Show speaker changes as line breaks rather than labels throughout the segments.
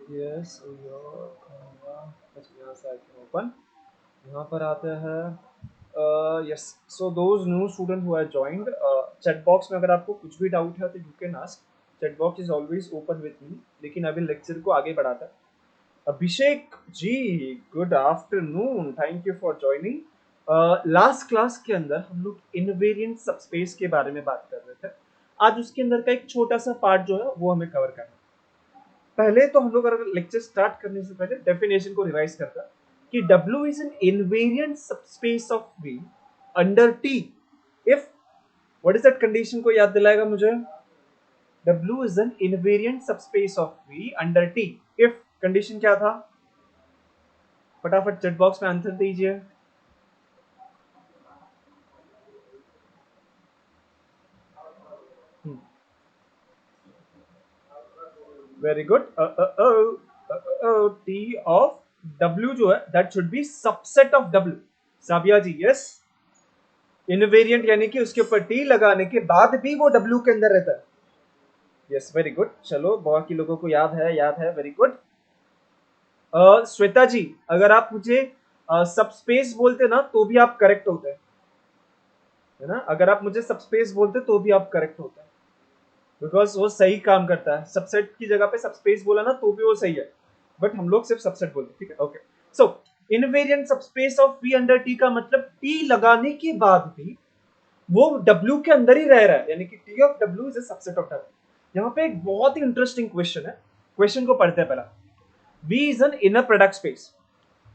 Yes यहाँ से open, यहाँ पर आते हैं। Yes, so those new student who have joined, chat box में अगर आपको कुछ भी डाउट है तो you can ask, chat box is always open with me. लेकिन अभी लेक्चर को आगे बढ़ाता है। Abhishek ji, good afternoon, thank you for joining. Last class के अंदर हम लोग इनवेरिएंट सबस्पेस के बारे में बात कर रहे थे। आज उसके अंदर का एक छोटा सा पार्ट जो है वो हमें कवर करना है। पहले तो हम लोग अगर लेक्चर स्टार्ट करने से पहले डेफिनेशन को रिवाइज करता कि W is an invariant subspace of V under T if, what is that condition को याद दिलाएगा मुझे? W is an invariant subspace of V under T if condition क्या था? फटाफट चैट बॉक्स में आंसर दीजिए। Very good. T of W जो है that should be subset of W। Sabiya ji yes, invariant यानी कि उसके ऊपर T लगाने के बाद भी वो W के अंदर रहता है। यस वेरी गुड, चलो बाकी लोगों को याद है, वेरी गुड। श्वेता जी, अगर आप मुझे सबस्पेस बोलते ना तो भी आप करेक्ट होते, है ना? अगर आप मुझे सबस्पेस बोलते तो भी आप करेक्ट होते, बिकॉज वो सही काम करता है। सबसेट की जगह पे सबस्पेस बोला ना तो भी वो सही है, बट हम लोग सिर्फ सबसेट बोलते, ठीक है? Okay, so invariant subspace of V under T का मतलब T लगाने के बाद भी वो W के अंदर ही रह रहा है, यानी कि T of W is a subset of W। यहाँ पे एक बहुत ही इंटरेस्टिंग क्वेश्चन है, क्वेश्चन को पढ़ते हैं पहला। V is an inner product space.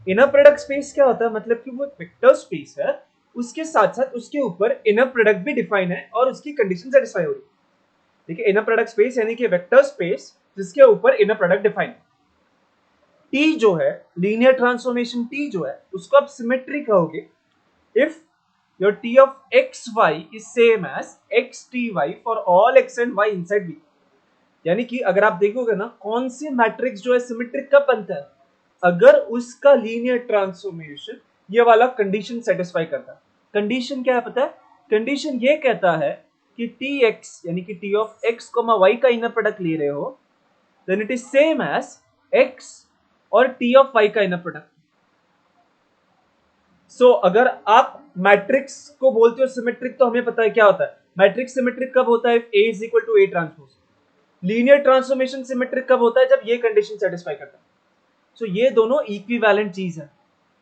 Inner product space क्या होता है? मतलब कि वो एक वेक्टर स्पेस है, उसके साथ साथ उसके ऊपर इनर प्रोडक्ट भी डिफाइन है और उसकी कंडीशन सेटिस्फाई हो रही है। ठीक है, इनर प्रोडक्ट स्पेस यानी कि वेक्टर स्पेस जिसके ऊपर इनर प्रोडक्ट डिफाइन है। टी जो है, लीनियर ट्रांसफॉर्मेशन टी जो है, उसको आप सिमेट्री कहोगे if your T of X Y is same as X T Y for all X and Y inside V. यानी कि अगर आप देखोगे ना कौन सी मैट्रिक्स जो है सिमेट्रिक कब बनता है, अगर उसका लीनियर ट्रांसफॉर्मेशन ये वाला कंडीशन सेटिस्फाई करता है। कंडीशन क्या है पता है? कंडीशन ये कहता है कि टी एक्स यानी कि T of X comma Y का इनर प्रोडक्ट ले रहे हो, then it is same as X और टी ऑफ वाई का इनर प्रोडक्ट। सो अगर आप मैट्रिक्स को बोलते हो सिमेट्रिक तो हमें पता है क्या होता है। मैट्रिक्स सिमेट्रिक कब होता है? If A is equal to A transpose. Linear transformation symmetric कब होता है? जब ये कंडीशन सेटिस्फाई करता है। सो ये दोनों इक्विवेलेंट चीज है,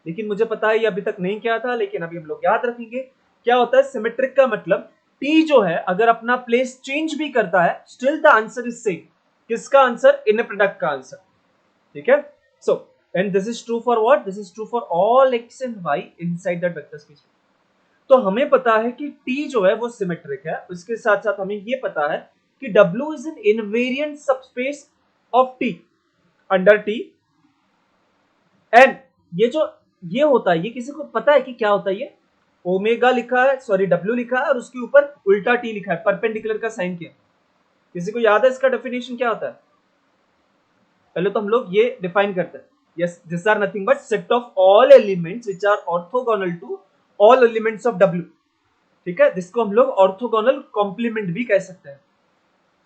लेकिन मुझे पता है ये अभी तक नहीं क्या था, लेकिन अभी हम लोग याद रखेंगे क्या होता है। सिमेट्रिक का मतलब टी जो है अगर अपना प्लेस चेंज भी करता है still the answer is same. किसका आंसर? इनर प्रोडक्ट का आंसर। ठीक है, so and this is true for what? This is true for all X and Y inside that vector space. तो हमें पता है कि टी जो है वो सिमेट्रिक है, उसके साथ साथ हमें ये पता है कि W is an invariant subspace of T under T. And ये जो ये होता है, ये किसी को पता है कि क्या होता है? ये ओमेगा लिखा है, सॉरी W लिखा है और उसके ऊपर उल्टा T लिखा है, परपेंडिकुलर का साइन किया। किसी को याद है इसका डेफिनेशन क्या होता है? पहले तो हम लोग ये डिफाइन करते हैं। Yes, this are nothing but set of all elements which are orthogonal to all elements of W। ठीक है, जिसको हम लोग ऑर्थोगोनल कॉम्प्लीमेंट भी कह सकते हैं।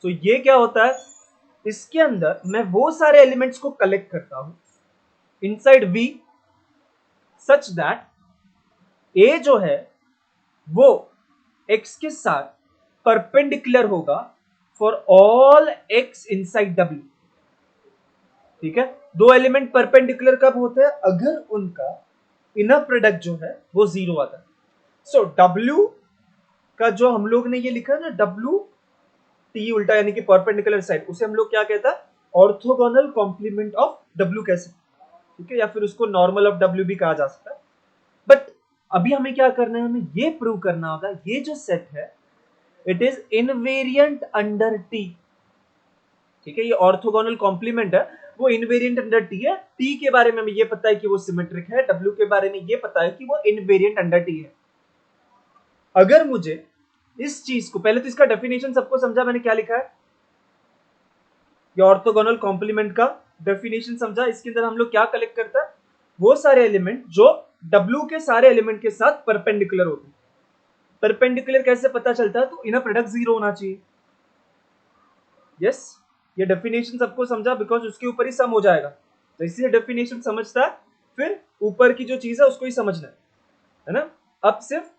तो ये क्या होता है? इसके अंदर मैं वो सारे एलिमेंट्स को कलेक्ट करता हूं inside V such that A जो है वो X के साथ परपेंडिकुलर होगा for all X inside W। ठीक है, दो एलिमेंट परपेंडिकुलर कब होते हैं? अगर उनका इनर प्रोडक्ट जो है वो जीरो आता है। सो W का जो हम लोग ने ये लिखा है ना, W T उल्टा यानी कि परपेंडिकुलर साइड, उसे हम लोग क्या कहता है? ऑर्थोगोनल कॉम्प्लीमेंट ऑफ W कह सकते हैं। ठीक है, या फिर उसको नॉर्मल ऑफ W भी कहा जा सकता है। बट अभी हमें क्या करना है? हमें ये प्रूव करना होगा ये जो सेट है it is invariant under T। ठीक है, ये ऑर्थोगोनल कॉम्प्लीमेंट है, वो इनवेरिएंट अंडर T है। T के बारे में हमें ये पता है कि वो सिमेट्रिक है, W के बारे में ये पता है कि वो इनवेरिएंट अंडर T है। अगर मुझे इस चीज को, पहले तो इसका डेफिनेशन सबको समझा मैंने क्या लिखा है? ये ऑर्थोगोनल कॉम्प्लीमेंट का डेफिनेशन समझा। इसके अंदर हम लोग क्या कलेक्ट करता है? वो सारे एलिमेंट जो W के सारे एलिमेंट के साथ परपेंडिकुलर होते हैं। परपेंडिकुलर कैसे पता चलता है? तो इनर प्रोडक्ट जीरो होना चाहिए। यस, ये डेफिनेशन सबको समझा बिकॉज उसके ऊपर ही सम हो जाएगा, तो इसलिए डेफिनेशन समझता है, फिर ऊपर की जो चीज है उसको ही समझना है ना। अब सिर्फ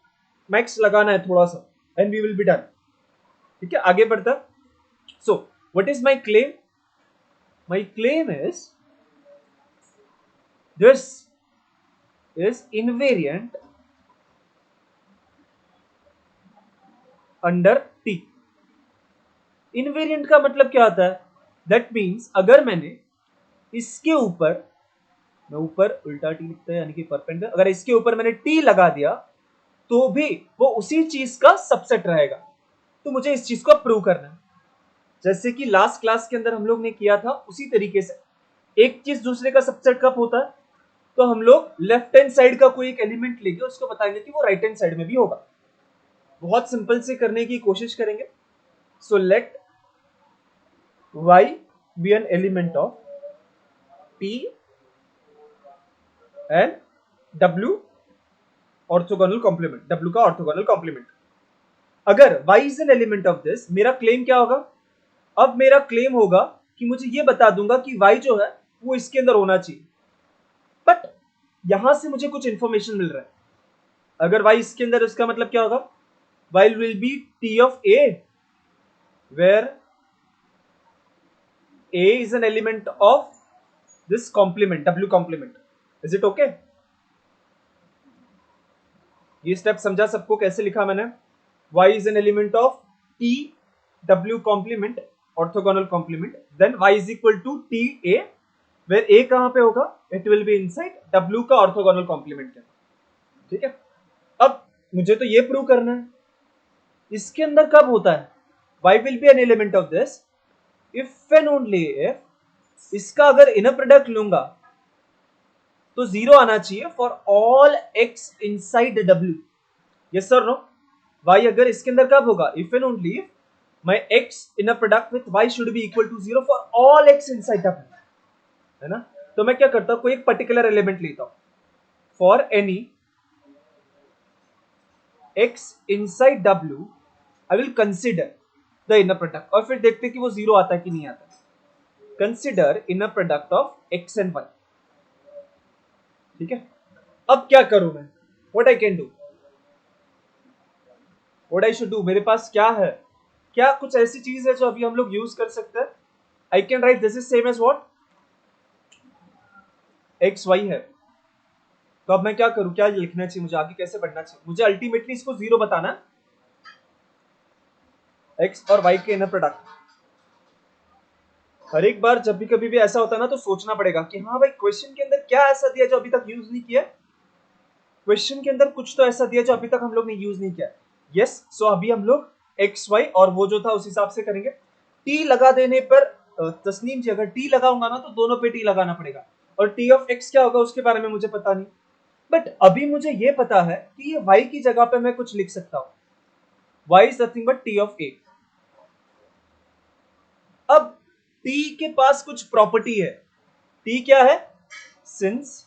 मैक्स लगाना है थोड़ा सा and we will be done. ठीक है, आगे बढ़ता। So what is my claim? My claim is this is invariant under T. Invariant का मतलब क्या आता है? दैट मीन्स अगर मैंने इसके ऊपर, मैं ऊपर उल्टा टी लिखता है यानी कि परपेंडिकुलर, अगर इसके ऊपर मैंने टी लगा दिया तो भी वो उसी चीज का सबसेट रहेगा। तो मुझे इस चीज को प्रूव करना है, जैसे कि लास्ट क्लास के अंदर हम लोग ने किया था उसी तरीके से। एक चीज दूसरे का सबसेट कब होता है? तो हम लोग लेफ्ट हैंड साइड का कोई एक एलिमेंट लेके उसको बताएंगे कि वो राइट हैंड साइड में भी होगा। बहुत सिंपल से करने की कोशिश करेंगे। So let y be an element of t and w orthogonal complement, w का ऑर्थोगोनल कॉम्प्लीमेंट। अगर y is an element of this, मेरा क्लेम क्या होगा? अब मेरा क्लेम होगा कि मुझे ये बता दूंगा कि y जो है वो इसके अंदर होना चाहिए। बट यहां से मुझे कुछ इंफॉर्मेशन मिल रहा है। अगर y इसके अंदर, इसका मतलब क्या होगा? y will be t of a, where a is an element of this complement, w complement. Is it okay? ये स्टेप समझा सबको कैसे लिखा मैंने? y is an element of t w complement orthogonal complement, then y is equal to t a, where a कहां पे होगा? It will be inside w का orthogonal complement के। ठीक है, अब मुझे तो ये प्रूव करना है इसके अंदर कब होता है। y will be an element of this if and only if इसका अगर इनर प्रोडक्ट लूंगा तो जीरो आना चाहिए for all x inside w। Yes sir no? y अगर इसके अंदर कब होगा? If and only if my x inner product with y should be equal to zero for all x inside w, है ना। तो मैं क्या करता हूं, कोई एक पर्टिकुलर एलिमेंट लेता हूं for any x inside w, I will consider the inner product, और फिर देखते कि वो जीरो आता है कि नहीं आता। Consider inner product of x and y। ठीक है, अब क्या करूं मैं? What I can do, what I should do? मेरे पास क्या है? क्या कुछ ऐसी चीज है जो अभी हम लोग यूज कर सकते हैं? I can write this is same as what? X Y है। तो अब मैं क्या करूं? क्या लिखना चाहिए मुझे? आगे कैसे बढ़ना चाहिए? मुझे अल्टीमेटली इसको जीरो बताना, एक्स और वाई के इनर प्रोडक्ट। हर एक बार जब भी कभी भी ऐसा होता है ना, तो सोचना पड़ेगा कि हाँ भाई क्वेश्चन के अंदर क्या ऐसा दिया जो अभी तक यूज नहीं किया। क्वेश्चन के अंदर कुछ तो ऐसा दिया जो अभी तक हम लोग ने यूज नहीं किया। यस, सो अभी हम लोग एक्स वाई और वो जो था उस हिसाब से करेंगे। टी लगा देने पर तस्नीम जी, अगर टी लगाऊंगा ना तो दोनों पे टी लगाना पड़ेगा, और टी ऑफ एक्स क्या होगा उसके बारे में मुझे पता नहीं। बट अभी मुझे ये पता है कि ये y की जगह पे मैं कुछ लिख सकता हूं, y is nothing but t of a। अब t के पास कुछ प्रॉपर्टी है। t क्या है? Since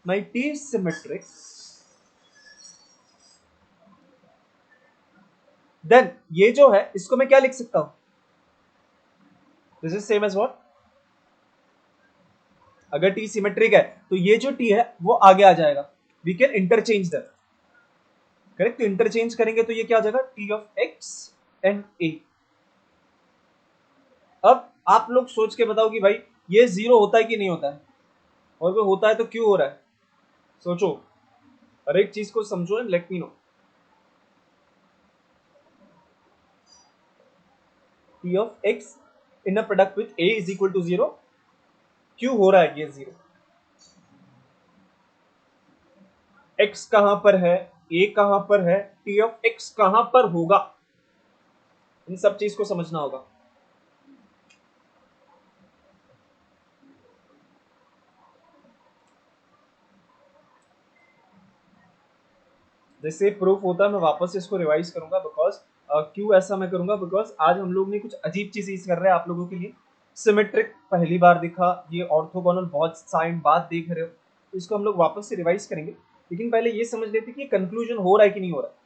my t is symmetric, then ये जो है इसको मैं क्या लिख सकता हूं? This is same as what? अगर t सिमेट्रिक है तो ये जो t है वो आगे आ जाएगा। We can interchange that, correct? तो इंटरचेंज करेंगे तो ये क्या हो जाएगा? t of x and a। अब आप लोग सोच के बताओ कि भाई ये जीरो होता है कि नहीं होता है, और वो होता है तो क्यों हो रहा है? सोचो, हर एक चीज को समझो and let me know. t of x inner product with a is equal to zero, क्यों हो रहा है ये जीरो? x कहां पर है, a कहां पर है, t ऑफ x कहां पर होगा? इन सब चीज को समझना होगा। जैसे प्रूफ होता है मैं वापस इसको रिवाइज करूंगा, बिकॉज क्यों ऐसा मैं करूंगा? बिकॉज आज हम लोग ने कुछ अजीब चीज कर रहे हैं आप लोगों के लिए। सिमेट्रिक पहली बार दिखा, ये ऑर्थोगोनल बहुत टाइम बाद देख रहे हो, तो इसको हम लोग वापस से रिवाइज करेंगे। लेकिन पहले ये समझ लेते कि कंक्लूजन हो रहा है कि नहीं हो रहा है।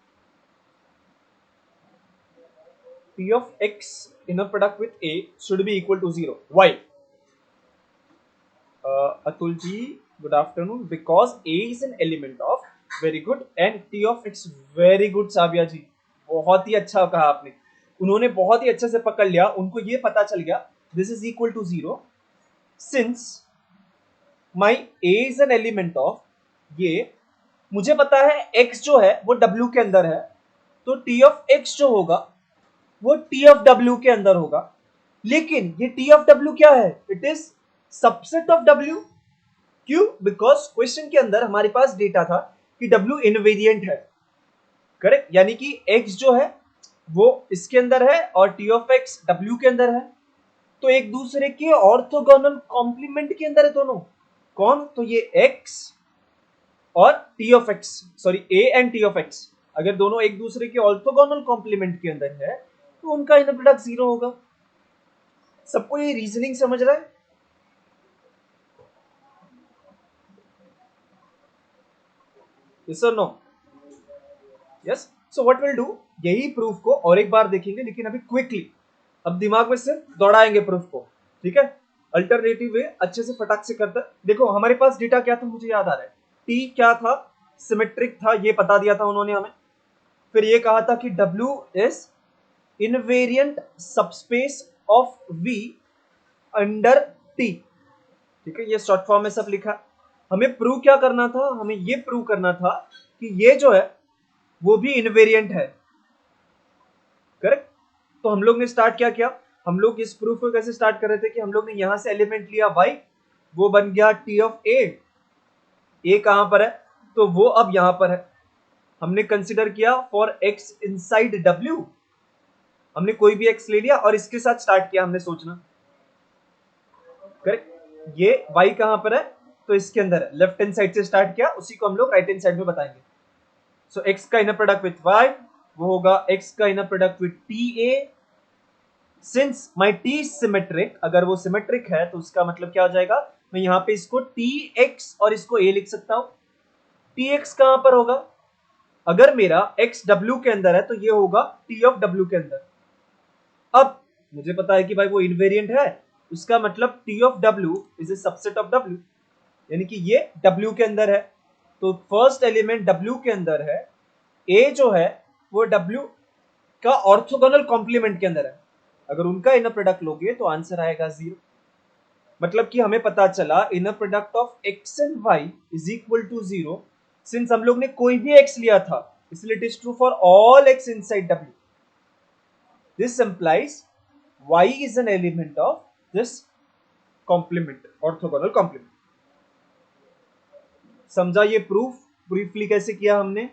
P of x inner product with A should be equal to 0. Why? Atul ji, good afternoon. Because A is an element of, very good, and T of x, very good साबिया जी, बहुत ही अच्छा कहा आपने. उन्होंने बहुत ही अच्छे से पकड़ लिया, उनको ये पता चल गया this is equal to 0 since my A is an element of, ये मुझे पता है x जो है वो W के अंदर है, तो T of x जो होगा वो T of W के अंदर होगा. लेकिन ये T of W क्या है? It is subset of W. क्यों? बिकॉज क्वेश्चन के अंदर हमारे पास डेटा था कि W इनवेरिएंट है, करेक्ट, यानी कि x जो है वो इसके अंदर है और T of x W के अंदर है, तो एक दूसरे के ऑर्थोगोनल कॉम्प्लीमेंट के अंदर है दोनों. कौन? तो ये x और T of x, sorry A and T of x, अगर दोनों एक दूसरे के ऑर्थोगोनल कॉम्प्लीमेंट के अंदर है तो उनका इनर प्रोडक्ट 0 होगा. सबको ये रीजनिंग समझ रहा है? Yes or no? Yes. So what we'll do, यही प्रूफ को और एक बार देखेंगे, लेकिन अभी क्विकली, अब दिमाग में सिर्फ दौड़ाएंगे प्रूफ को, ठीक है? अल्टरनेटिव वे अच्छे से फटाक से करता है. देखो हमारे पास डेटा क्या था, मुझे याद आ रहा है. टी क्या था? सिमेट्रिक था, ये बता दिया था उन्होंने हमें. फिर ये कहा था कि W is invariant subspace of V under T, ठीक है? ये शॉर्ट फॉर्म में सब लिखा. हमें प्रूव क्या करना था? हमें ये प्रूव करना था कि ये जो है वो भी इनवेरिएंट है, करेक्ट? तो हम लोग ने स्टार्ट क्या किया? हम लोग इस प्रूफ को कैसे स्टार्ट कर रहे थे कि हम लोग ने यहां से एलिमेंट लिया y, वो बन गया T ऑफ A. A कहां पर है? तो वो अब यहां पर है. हमने कंसिडर किया फॉर x इनसाइड W, हमने कोई भी x ले लिया और इसके साथ स्टार्ट किया हमने सोचना, करेक्ट? ये y कहां पर है? तो इसके अंदर है. लेफ्ट हैंड साइड से स्टार्ट किया, उसी को हम लोग राइट हैंड साइड में बताएंगे. सो x का इनर प्रोडक्ट विथ y वो होगा x का inner product with TA. Since my T is symmetric, अगर वो सिमेट्रिक है तो उसका मतलब क्या हो जाएगा? मैं यहां पे इसको Tx और इसको A लिख सकता हूं. Tx कहां पर होगा? अगर मेरा x W के अंदर है तो ये होगा T ऑफ W के अंदर. अब मुझे पता है कि भाई वो इनवेरिएंट है, उसका मतलब T of W is a subset of W, यानी कि ये W के अंदर है. तो फर्स्ट एलिमेंट W के अंदर है, A जो है वो W का ऑर्थोगोनल कॉम्प्लीमेंट के अंदर है. अगर उनका इनर प्रोडक्ट लोगे तो आंसर आएगा 0. मतलब कि हमें पता चला inner product of x and y is equal to 0 since हम लोग ने कोई भी x लिया था, इसलिए it is true for all x inside W. This implies y is an element of this complement, orthogonal complement. समझा ये प्रूफ ब्रीफली कैसे किया हमने?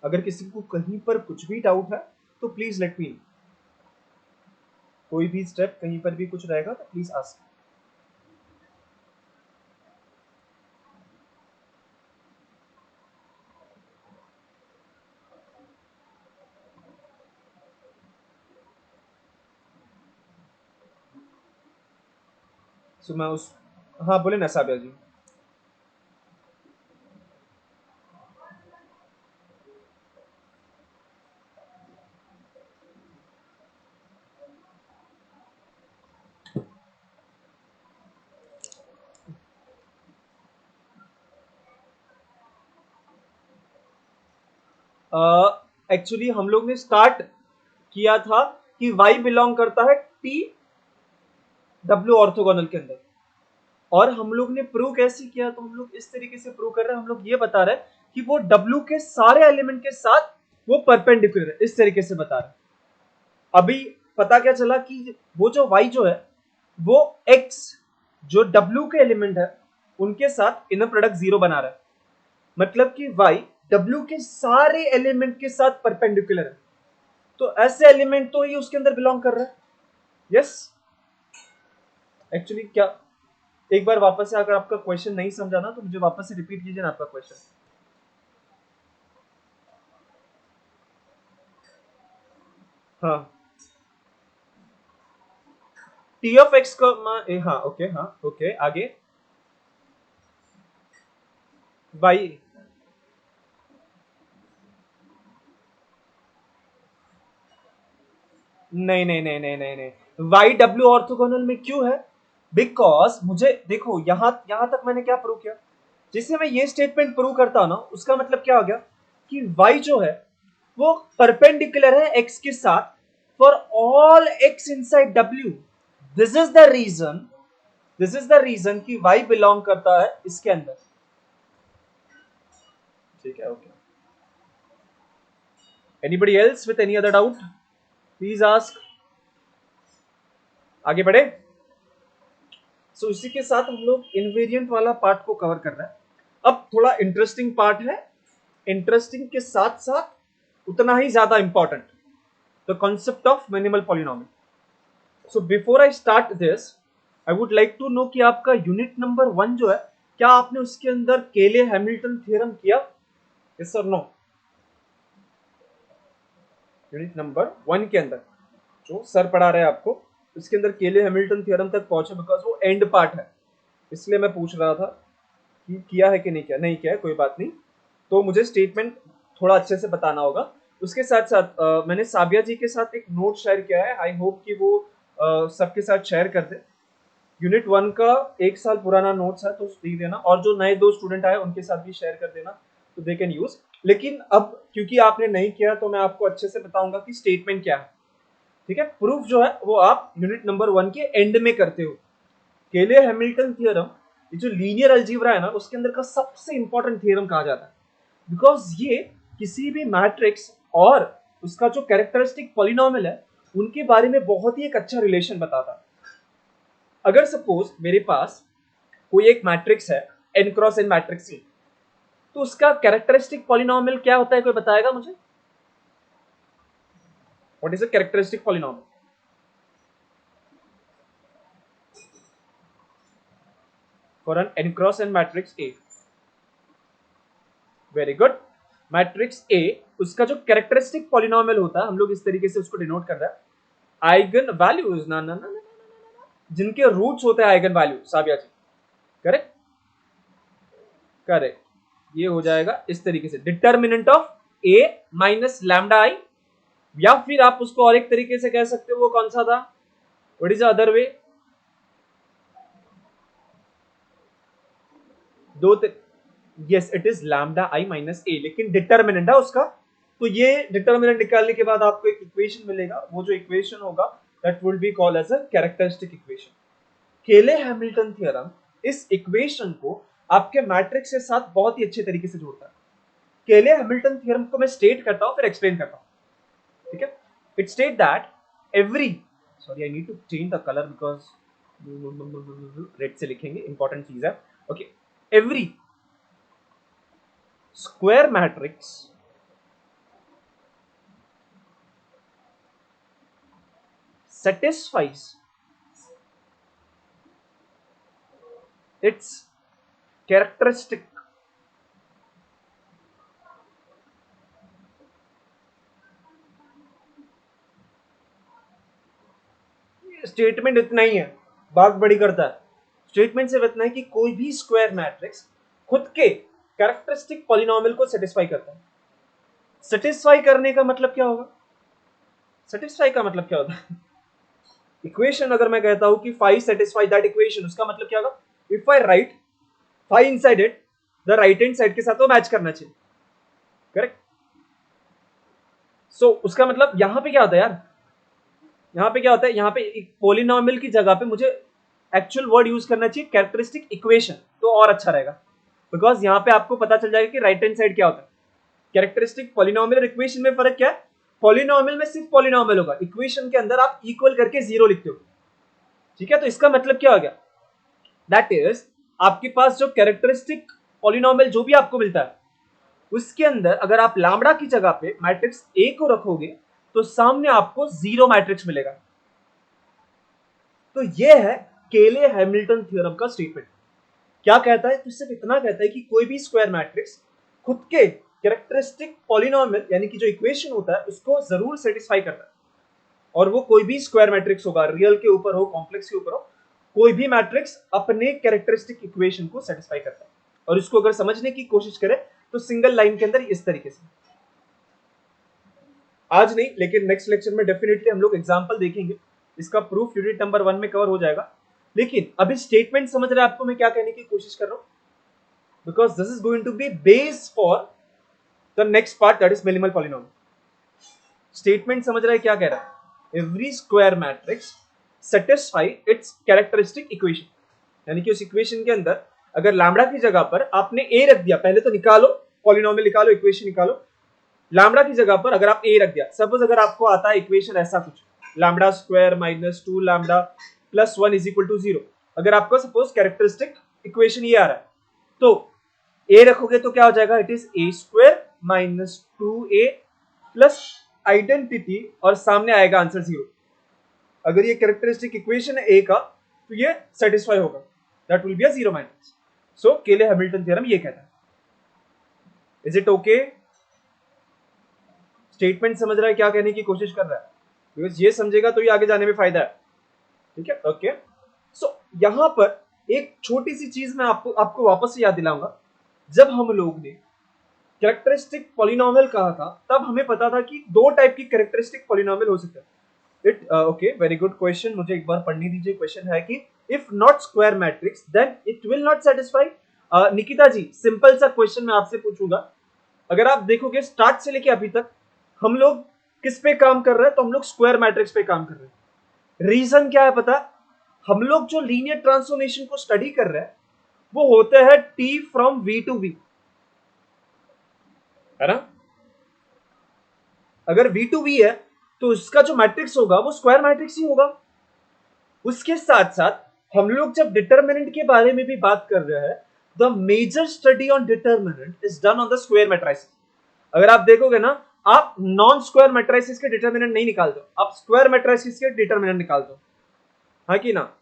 अगर किसी को कहीं पर कुछ भी डाउट है तो प्लीज लेट मी नो. कोई भी स्टेप कहीं पर भी कुछ रहेगा तो प्लीज आस्क. सो मैं उस, हाँ बोले ना साबिया जी. एक्चुअली हम लोग ने स्टार्ट किया था कि y बिलोंग करता है T W ऑर्थोगोनल के अंदर, और हम लोग ने प्रूव कैसे किया? तो हम लोग इस तरीके से प्रूव कर रहे हैं. हम लोग ये बता रहे हैं कि वो W के सारे एलिमेंट के साथ वो परपेंडिकुलर है, इस तरीके से बता रहे हैं. अभी पता क्या चला कि वो जो y जो है वो x जो W के एलिमेंट है उनके साथ इनर प्रोडक्ट 0 बना रहा है. मतलब कि y W के सारे एलिमेंट के साथ परपेंडिकुलर है, तो ऐसे एलिमेंट तो ये उसके अंदर बिलोंग कर रहा है. यस. एक्चुअली क्या, एक बार वापस से अगर आपका क्वेश्चन नहीं समझा ना तो मुझे वापस से रिपीट कीजिए ना आपका क्वेश्चन. हाँ, T ऑफ x का हाँ ओके, हाँ ओके, आगे y. नहीं नहीं नहीं नहीं नहीं नहीं, वाई डब्ल्यू ऑर्थोगोनल में क्यों है? बिकॉज मुझे देखो, यहां यहां तक मैंने क्या प्रूव किया, जिससे मैं ये स्टेटमेंट प्रूव करता हूं ना, उसका मतलब क्या हो गया कि y जो है वो परपेंडिकुलर है x के साथ for all x inside w। This is the reason, this is the reason कि y बिलोंग करता है इसके अंदर। ठीक है, okay. Anybody else with any other doubt, please ask. आगे बढ़े। सो इसी के साथ हम लोग इनवेरिएंट वाला पार्ट को कवर कर रहे हैं। अब थोड़ा इंटरेस्टिंग पार्ट है, इंटरेस्टिंग के साथ साथ उतना ही ज्यादा important, the concept of minimal polynomial. So before I start this, I would like to know कि आपका यूनिट नंबर 1 जो है, क्या आपने उसके अंदर केले हैमिल्टन थ्योरम किया? यस और नो? यूनिट नंबर 1 के अंदर जो सर पढ़ा रहे हैं आपको, उसके अंदर केले हैमिल्टन थ्योरम तक पहुंचे, बिकॉज वो एंड पार्ट है, इसलिए मैं पूछ रहा था कि किया है कि नहीं किया। नहीं किया है, कोई बात नहीं। तो मुझे स्टेटमेंट थोड़ा अच्छे से बताना होगा। उसके साथ साथ मैंने साबिया जी के साथ एक नोट शेयर किया है, आई होप कि वो सबके साथ शेयर कर दे। यूनिट 1 का 1 साल पुराना नोट्स है, तो दे देना, और जो नए 2 स्टूडेंट आए उनके साथ भी शेयर कर देना, तो दे कैन यूज। लेकिन अब क्योंकि आपने नहीं किया, तो मैं आपको अच्छे से बताऊंगा कि स्टेटमेंट क्या है। ठीक है, प्रूफ जो है वो आप यूनिट नंबर 1 के एंड में करते हो। केले हैमिल्टन थ्योरम, ये जो लीनियर अलजीब्रा है ना, उसके अंदर का सबसे इंपॉर्टेंट थ्योरम कहा जाता है, बिकॉज ये किसी भी मैट्रिक्स और उसका जो कैरेक्टरिस्टिक पॉलिनोमियल है, उनके बारे में बहुत ही एक अच्छा रिलेशन बताता है। अगर सपोज मेरे पास कोई एक मैट्रिक्स है, n cross n matrix C, तो उसका कैरेक्टरिस्टिक पॉलिनोमियल क्या होता है, कोई बताएगा मुझे? What is a characteristic polynomial for an n cross n matrix A? Very good. Matrix A, उसका जो कैरेक्टरिस्टिक पॉलिनोमियल होता है, हम लोग इस तरीके से उसको डिनोट कर रहे हैं, आइगन वैल्यूज ना ना ना ना, जिनके रूट्स होते हैं eigen value. Sabiya ji, correct correct. ये हो जाएगा इस तरीके से, determinant of A minus lambda I, या फिर आप उसको और एक तरीके से कह सकते हो, वो कौन सा था? What is the other way? दो, yes it is lambda I minus A, लेकिन डिटर्मिनेंट है उसका। तो ये डिटर्मिनेंट निकालने के बाद आपको एक इक्वेशन मिलेगा, वो जो इक्वेशन होगा that will be called as a characteristic equation. Cayley Hamilton theorem इस इक्वेशन को आपके मैट्रिक्स के साथ बहुत ही अच्छे तरीके से जोड़ता है। केले हैमिल्टन थ्योरम को मैं स्टेट करता हूं, फिर एक्सप्लेन करता हूं। ठीक है, it state that every, sorry I need to change the colour because red से लिखेंगे, इंपॉर्टेंट चीज है। Okay, every square matrix satisfies its characteristic statement इतना ही है, बात बड़ी करता है। स्टेटमेंट सिर्फ इतना है कि कोई भी स्क्वायर मैट्रिक्स खुद के कैरेक्टरिस्टिक पॉलिनोमियल को सेटिस्फाई करता है। सेटिस्फाई करने का मतलब क्या होगा? सेटिस्फाई का मतलब क्या होता है? इक्वेशन अगर मैं कहता हूं कि फाइव सेटिस्फाई दैट इक्वेशन, उसका मतलब क्या होगा? If I right five inside it, the right hand side के साथ वो मैच करना चाहिए, करेक्ट? सो उसका मतलब यहां पे क्या होता है यार, यहाँ पे क्या होता है, यहाँ पे एक पोलिनोमियल की जगह पे मुझे एक्चुअल वर्ड यूज करना चाहिए कैरेक्टरिस्टिक इक्वेशन, तो और अच्छा रहेगा, बिकॉज यहाँ पे आपको पता चल जाएगा कि राइट हैंड साइड क्या होता है। कैरेक्टरिस्टिक पॉलिनोमियल और इक्वेशन में फर्क क्या है? पॉलिनोमियल में सिर्फ पॉलिनोमियल होगा, इक्वेशन के अंदर आप इक्वल करके जीरो लिखते हो। ठीक है, तो इसका मतलब क्या हो गया? दैट इज, आपके पास जो कैरेक्टरिस्टिक पॉलिनोमियल जो भी आपको मिलता है, उसके अंदर अगर आप लैम्बडा की जगह पे मैट्रिक्स ए को रखोगे, तो सामने आपको जीरो मैट्रिक्स मिलेगा। तो ये है केले हैमिल्टन थ्योरम का स्टेटमेंट। क्या कहता है? तो सिर्फ इतना कहता है कि कोई भी स्क्वायर मैट्रिक्स खुद के कैरेक्टरिस्टिक पॉलिनोमियल यानी कि जो इक्वेशन होता है उसको जरूर सेटिस्फाई करता है। और वो कोई भी स्क्वायर मैट्रिक्स होगा, रियल के ऊपर हो, कॉम्प्लेक्स के ऊपर हो, कोई भी मैट्रिक्स अपने कैरेक्टरिस्टिक इक्वेशन को सेटिस्फाई करता है। और इसको अगर समझने की कोशिश करें तो सिंगल लाइन के अंदर इस तरीके से, आज नहीं, लेकिन नेक्स्ट लेक्चर में डेफिनेटली हम लोग एग्जांपल देखेंगे, इसका प्रूफ यूनिट नंबर 1 में कवर हो जाएगा। लेकिन अभी स्टेटमेंट समझ रहे हैं आपको मैं क्या कहने की कोशिश कर रहा हूं, because this is going to be base for the next part, that is minimal polynomial. Statement समझ रहा है क्या कह रहा है, every square matrix satisfy its characteristic equation, यानी कि उस इक्वेशन के अंदर अगर लैम्बडा की जगह पर आपने ए रख दिया, पहले तो निकालो पॉलिनोमियल, निकालो इक्वेशन निकालो, लैम्बडा की जगह पर अगर आप ए रख दिया, सपोज अगर आपको आता है इक्वेशन ऐसा कुछ, lambda square minus 2 lambda plus 1 is equal to 0, अगर आपको सपोज कैरेक्टरिस्टिक इक्वेशन ये आ रहा है, तो ए रखोगे तो क्या हो जाएगा, it is a square minus 2a plus identity और सामने आएगा आंसर 0। अगर ये कैरेक्टरिस्टिक इक्वेशन है ए का तो ये सेटिस्फाई होगा, that will be a 0 matrix. So Cayley Hamilton theorem ये कहता है। Is it okay? स्टेटमेंट समझ रहा है क्या कहने की कोशिश कर रहा है, बिकॉज ये समझेगा तो ये आगे जाने में फायदा है। ठीक है, ओके। सो यहां पर एक छोटी सी चीज मैं आपको वापस से याद दिलाऊंगा, जब हम लोग ने कैरेक्टरिस्टिक पॉलिनोमियल कहा था तब हमें पता था कि दो टाइप की कैरेक्टरिस्टिक पॉलिनोमियल हो सकते हैं। It okay, very good question, मुझे एक बार पढ़ने दीजिए। क्वेश्चन है कि if not square matrix then it will not satisfy. Nikita ji, simple सा क्वेश्चन मैं आपसे पूछूंगा, अगर आप देखोगे स्टार्ट से लेके अभी तक हम लोग किस पे काम कर रहे हैं, तो हम लोग स्क्वायर मैट्रिक्स पे काम कर रहे हैं। रीजन क्या है पता, हम लोग जो लीनियर ट्रांसफॉर्मेशन को स्टडी कर रहे हैं वो होते हैं T from V to V, है ना। अगर v टू v है तो उसका जो मैट्रिक्स होगा वो स्क्वायर मैट्रिक्स ही होगा। उसके साथ साथ हम लोग जब डिटरमिनेंट के बारे में भी बात कर रहे हैं, the major study on determinant is done on the square matrix. अगर आप देखोगे ना, आप नॉन स्क्वायर मैट्रिक्स के डिटरमिनेंट नहीं निकालते हो, आप स्क्वायर मैट्रिक्स के डिटरमिनेंट निकालते हो, हाँ कि ना।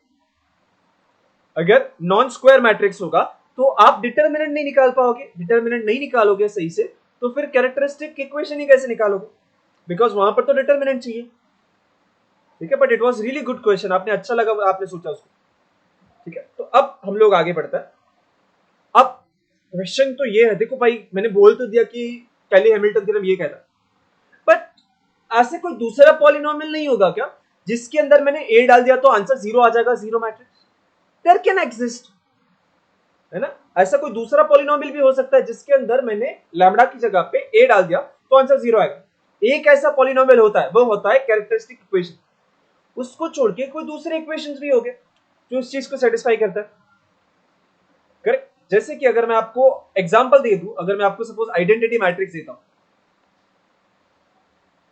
अगर नॉन स्क्वायर मैट्रिक्स होगा तो आप डिटरमिनेंट नहीं निकाल पाओगे, डिटरमिनेंट नहीं निकालोगे सही से तो फिर कैरेक्टरिस्टिक इक्वेशन ही कैसे निकालोगे, बिकॉज वहां पर तो डिटरमिनेंट चाहिए। ठीक है, but it was really good question, आपने अच्छा लगा आपने सोचा उसको। ठीक है, तो अब हम लोग आगे बढ़ते हैं। अब क्वेश्चन तो ये है, देखो भाई मैंने बोल तो दिया कि कैली हैमिल्टन थ्योरम ये कहता है, बट ऐसे कोई दूसरा पॉलिनोमियल नहीं होगा क्या जिसके अंदर मैंने ए डाल दिया तो आंसर 0 आ जाएगा, 0 मैट्रिक्स? देयर कैन एग्जिस्ट, है ना। ऐसा कोई दूसरा पॉलिनोमियल भी हो सकता है जिसके अंदर मैंने लैम्बडा की जगह पे ए डाल दिया तो आंसर 0 आएगा। एक ऐसा पॉलिनोमियल होता है, वो होता है कैरेक्टरिस्टिक इक्वेशन। उसको छोड़ के कोई दूसरे इक्वेशंस भी हो गए जो इस चीज को सेटिस्फाई करता है, करेक्ट। जैसे कि अगर मैं आपको एग्जांपल दे दूं, अगर मैं आपको सपोज आइडेंटिटी मैट्रिक्स देता हूं,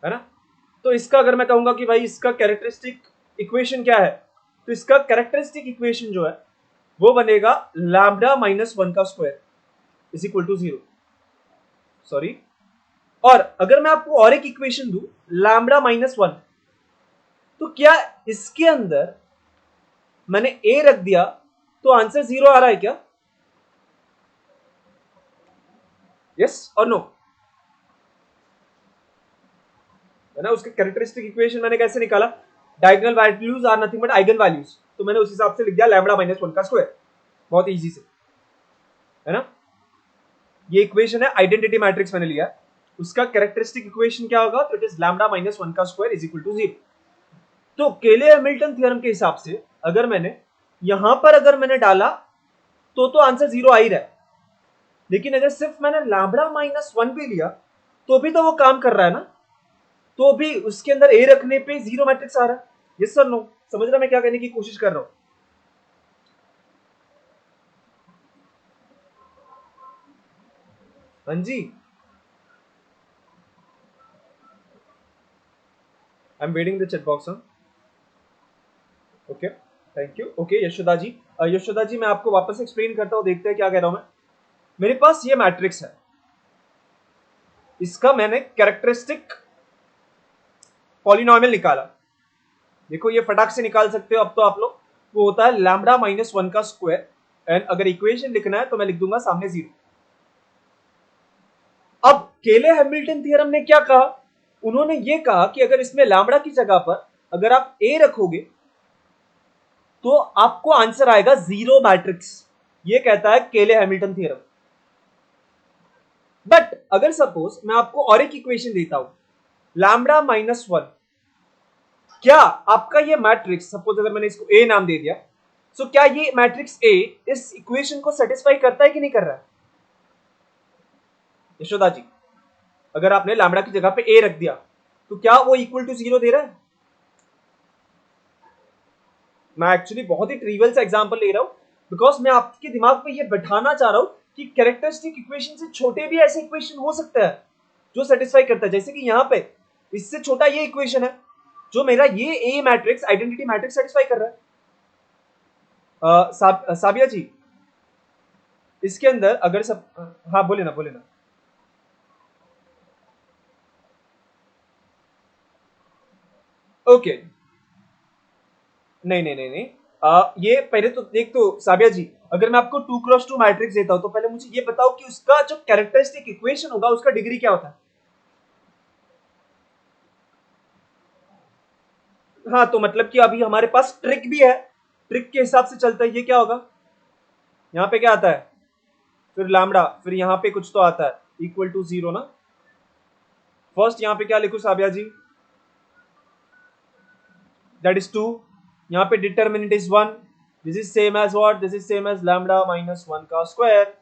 है ना, तो इसका अगर मैं कहूंगा कि भाई इसका कैरेक्टरिस्टिक इक्वेशन क्या है, तो इसका कैरेक्टरिस्टिक इक्वेशन जो है वो बनेगा लैम्बडा माइनस 1 का square is equal to 0। Sorry, और अगर मैं आपको और एक इक्वेशन दूं लैम्बडा माइनस 1, तो क्या इसके अंदर मैंने ए रख दिया तो आंसर 0 आ रहा है क्या? यस और नो, है ना। उसके कैरेक्टरिस्टिक इक्वेशन मैंने कैसे निकाला, diagonal values are nothing but eigen values, तो मैंने उस हिसाब से लिख दिया लैम्बडा माइनस 1 का स्क्वायर, बहुत इजी से, है ना। ये इक्वेशन है, आइडेंटिटी मैट्रिक्स मैंने लिया, उसका कैरेक्टरिस्टिक इक्वेशन क्या होगा, तो इट इज लैम्बडा माइनस 1 का स्क्वायर इज इक्वल टू 0। तो केले हैमिल्टन थ्योरम के हिसाब से अगर मैंने यहां पर अगर मैंने डाला तो आंसर 0 आ ही रहा है, लेकिन अगर सिर्फ मैंने लैम्बडा माइनस 1 भी लिया तो भी तो वो काम कर रहा है ना, तो भी उसके अंदर ए रखने पे 0 मैट्रिक्स आ रहा है। यस सर नो, समझ रहा मैं क्या कहने की कोशिश कर रहा हूं? हाँ जी, I am waiting the chat box. Okay, thank you. Okay Yashoda ji, Yashoda ji मैं आपको वापस एक्सप्लेन करता हूं, देखते हैं क्या कह रहा हूं मैं। मेरे पास ये मैट्रिक्स है, इसका मैंने कैरेक्टरिस्टिक पॉलिनोमियल निकाला, देखो ये फटाक से निकाल सकते हो अब तो आप लोग, वो होता है लैम्बडा माइनस 1 का स्क्वायर, एंड अगर इक्वेशन लिखना है तो मैं लिख दूंगा सामने 0। अब केले हैमिल्टन थ्योरम ने क्या कहा, उन्होंने ये कहा कि अगर इसमें लैम्बडा की जगह पर अगर आप ए रखोगे तो आपको आंसर आएगा 0 मैट्रिक्स, ये कहता है केले हैमिल्टन थ्योरम। बट अगर सपोज मैं आपको और एक इक्वेशन देता हूं, लैम्बडा माइनस वन, क्या आपका ये मैट्रिक्स, सपोज अगर मैंने इसको ए नाम दे दिया, सो क्या ये मैट्रिक्स ए इस इक्वेशन को सेटिस्फाई करता है कि नहीं कर रहा है? यशोदा जी, अगर आपने लैम्बडा की जगह पे ए रख दिया तो क्या वो इक्वल टू जीरो दे रहा है? मैं एक्चुअली बहुत ही ट्रिवियल सा एग्जांपल ले रहा हूं, बिकॉज मैं आपके दिमाग पे ये बैठाना चाह रहा हूं कि कैरेक्टरिस्टिक इक्वेशन से छोटे भी ऐसे इक्वेशन हो सकता है जो सेटिस्फाई करता है। जैसे कि यहां पे इससे छोटा ये इक्वेशन है जो मेरा ये ए मैट्रिक्स, आइडेंटिटी मैट्रिक्स सेटिस्फाई कर रहा है। साबिया जी, इसके अंदर अगर सब, हाँ बोले ना, बोले ना। ओके, नहीं नहीं नहीं नहीं, ये पहले तो देख, तो साबिया जी, अगर मैं आपको 2x2 मैट्रिक्स देता हूं तो पहले मुझे ये बताओ कि उसका जो कैरेक्टरिस्टिक इक्वेशन होगा उसका डिग्री क्या होता है? हाँ, तो मतलब कि अभी हमारे पास ट्रिक भी है, ट्रिक के हिसाब से चलता है। ये क्या होगा, यहाँ पे क्या आता है, फिर लैम्बडा, फिर यहाँ पे कुछ तो आता है इक्वल टू जीरो ना। फर्स्ट यहाँ पे क्या लिखू Sabiya ji, that is two, यहाँ पे determinant is one, this is same as what, this is same as lambda minus one का स्क्वायर।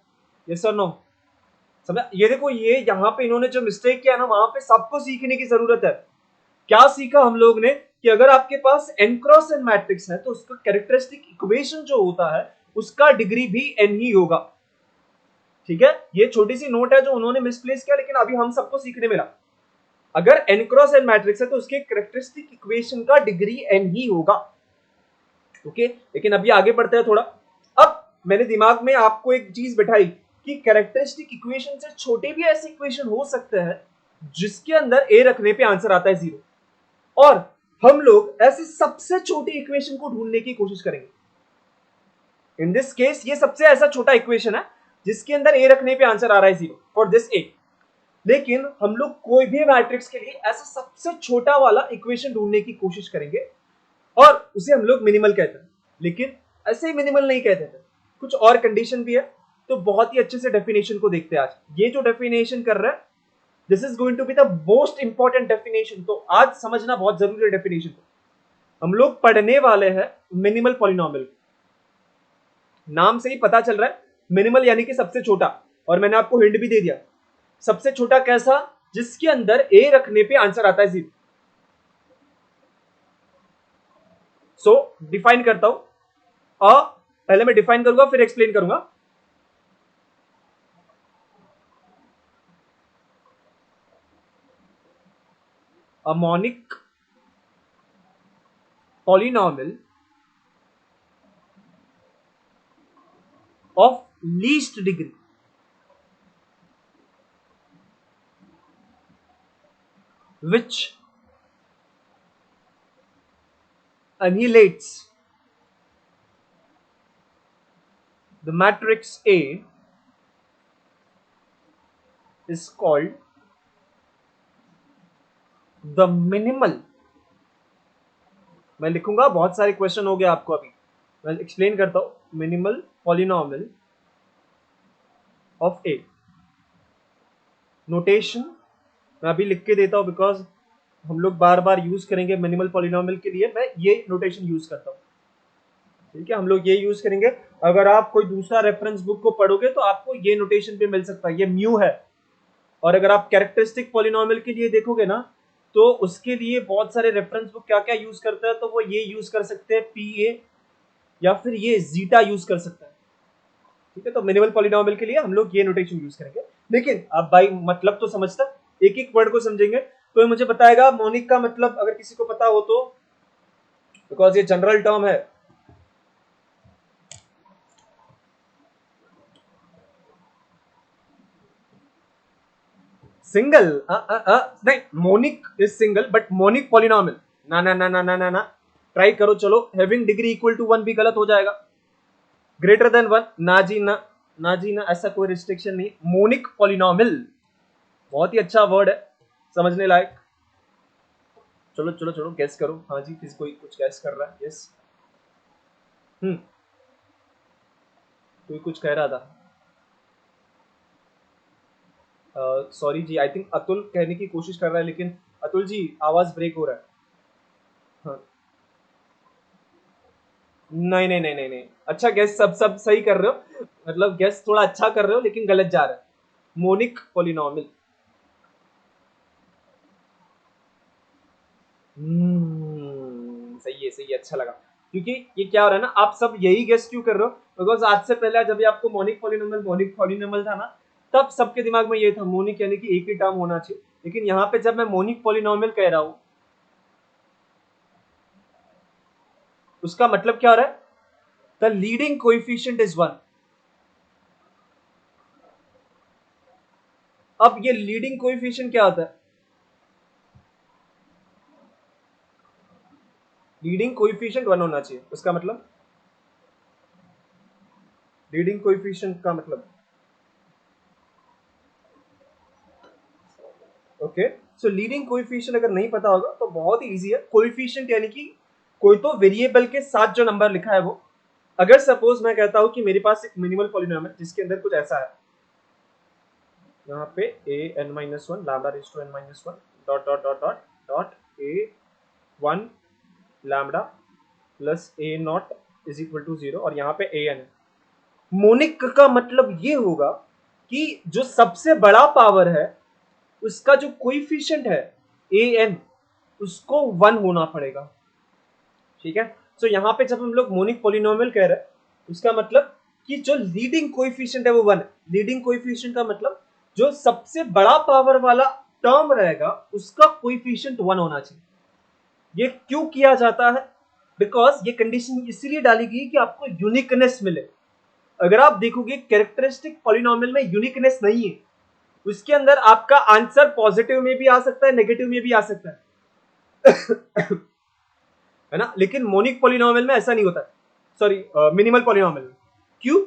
यस और नो? समझा? ये देखो, ये यहाँ पे इन्होंने जो मिस्टेक किया ना, वहां पे सबको सीखने की जरूरत है। क्या सीखा हम लोग ने कि अगर आपके पास n क्रॉस n मैट्रिक्स है तो उसका कैरेक्टरिस्टिक इक्वेशन जो होता है उसका डिग्री भी n ही होगा। ठीक है, ये छोटी सी नोट है जो उन्होंने मिसप्लेस किया, लेकिन अभी हम सबको सीखने मिला। अगर n क्रॉस n मैट्रिक्स है तो उसके कैरेक्टरिस्टिक इक्वेशन का डिग्री n ही होगा। ओके, लेकिन अभी आगे बढ़ते हैं थोड़ा। अब मैंने दिमाग में आपको एक चीज बैठाई कि कैरेक्टरिस्टिक इक्वेशन से छोटे भी ऐसे इक्वेशन हो सकते हैं जिसके अंदर a रखने पे आंसर आता है जीरो, और हम लोग ऐसे सबसे छोटी इक्वेशन को ढूंढने की कोशिश करेंगे। इन दिस केस ये सबसे ऐसा छोटा इक्वेशन है जिसके अंदर ए रखने पे आंसर आ रहा है जीरो फॉर दिस ए। लेकिन हम लोग कोई भी मैट्रिक्स के लिए ऐसा सबसे छोटा वाला इक्वेशन ढूंढने की कोशिश करेंगे और उसे हम लोग मिनिमल कहते हैं। लेकिन ऐसे ही मिनिमल नहीं कहते थे, कुछ और कंडीशन भी है। तो बहुत ही अच्छे से डेफिनेशन को देखते हैं आज। ये जो डेफिनेशन कर रहा है, this is going to be the most important definition. तो आज समझना बहुत जरूरी है डेफिनेशन को। हम लोग पढ़ने वाले हैं मिनिमल पॉलिनोमियल। नाम से ही पता चल रहा है मिनिमल यानी कि सबसे छोटा, और मैंने आपको हिंट भी दे दिया। सबसे छोटा कैसा? जिसके अंदर ए रखने पे आंसर आता है जीरो। सो डिफाइन करता हूं, पहले मैं डिफाइन करूंगा फिर एक्सप्लेन करूंगा। A monic polynomial of least degree which annihilates the matrix A is called the minimal। मैं लिखूंगा, बहुत सारे क्वेश्चन हो गए आपको, अभी मैं एक्सप्लेन करता हूं। Minimal polynomial of A, notation मैं अभी लिख के देता हूं बिकॉज हम लोग बार बार यूज करेंगे मिनिमल पॉलिनोमियल के लिए। मैं ये नोटेशन यूज करता हूं, ठीक है, हम लोग ये यूज करेंगे। अगर आप कोई दूसरा रेफरेंस बुक को पढ़ोगे तो आपको ये नोटेशन पे मिल सकता है, ये म्यू है। और अगर आप कैरेक्टरिस्टिक पॉलिनोमियल के लिए देखोगे ना, तो उसके लिए बहुत सारे रेफरेंस बुक क्या क्या यूज करता है, तो वो ये यूज कर सकते हैं पी ए, या फिर ये जीटा यूज कर सकता है। ठीक है, तो मिनिमल पॉलिनोमियल के लिए हम लोग ये नोटेशन यूज करेंगे। लेकिन अब भाई मतलब तो समझता, एक एक वर्ड को समझेंगे तो ये मुझे बताएगा मोनिक का मतलब, अगर किसी को पता हो तो, बिकॉज ये जनरल टर्म है। सिंगल नहीं, monic is single but monic polynomial ना ना ना ना ना ना ना, ट्राई करो चलो। Having degree equal to one भी गलत हो जाएगा। ग्रेटर देन वन ना जी ना, ना जी ना, ऐसा कोई रिस्ट्रिक्शन नहीं। मोनिक पॉलिनोमियल बहुत ही अच्छा वर्ड है, समझने लायक। चलो चलो चलो, गैस करो। हाँ जी, किसी कोई कुछ गैस कर रहा है? यस। कोई कुछ कह रहा था। सॉरी जी, आई थिंक अतुल कहने की कोशिश कर रहा है, लेकिन अतुल जी आवाज ब्रेक हो रहा है। हाँ, नहीं नहीं नहीं नहीं नहीं, अच्छा गेस, सब सब सही कर रहे हो, मतलब गेस थोड़ा अच्छा कर रहे हो लेकिन गलत जा रहा है। Monic polynomial. सही है, अच्छा लगा। क्योंकि ये क्या हो रहा है ना, आप सब यही गेस क्यों कर रहे हो, बिकॉज आज से पहले जब भी आपको मोनिक पॉलिनोमियल था ना, तब सबके दिमाग में ये था मोनिक यानी कि एक ही टर्म होना चाहिए। लेकिन यहाँ पे जब मैं मोनिक पॉलिनोमियल कह रहा हूँ, उसका मतलब क्या हो रहा है, the leading coefficient is one. अब ये लीडिंग कोएफिशिएंट क्या होता है, लीडिंग कोएफिशिएंट वन होना चाहिए, उसका मतलब लीडिंग कोएफिशिएंट का मतलब, ओके। सो लीडिंग कोएफिशिएंट अगर नहीं पता होगा तो बहुत ही इजी है। कोएफिशिएंट यानी कि कोई तो वेरिएबल के साथ जो नंबर लिखा है वो। अगर सपोज मैं कहता हूं कि मेरे पास एक मिनिमल पॉलिनोमियल जिसके अंदर कुछ ऐसा है, यहाँ पे a n minus one lambda raise to n minus one dot dot dot dot dot a one lambda plus A naught is equal to zero, और यहाँ पे ए एन है। मोनिक का मतलब ये होगा कि जो सबसे बड़ा पावर है उसका जो कोइफिशिएंट है ए एन, उसको वन होना पड़ेगा, ठीक है। सो यहाँ पे जब हम लोग मोनिक पॉलिनोमियल कह रहे हैं, उसका मतलब कि जो लीडिंग कोइफिशिएंट है वो वन है। लीडिंग कोइफिशिएंट का मतलब जो सबसे बड़ा पावर वाला टर्म रहेगा उसका कोइफिशिएंट वन होना चाहिए। ये क्यों किया जाता है, बिकॉज ये कंडीशन इसलिए डाली गई कि आपको यूनिकनेस मिले। अगर आप देखोगे कैरेक्टरिस्टिक पॉलिनोमियल में यूनिकनेस नहीं है, उसके अंदर आपका आंसर पॉजिटिव में भी आ सकता है, नेगेटिव में भी आ सकता है है ना। लेकिन मोनिक पॉलिनोमियल में ऐसा नहीं होता, सॉरी मिनिमल पॉलिनोमियल में। क्यों,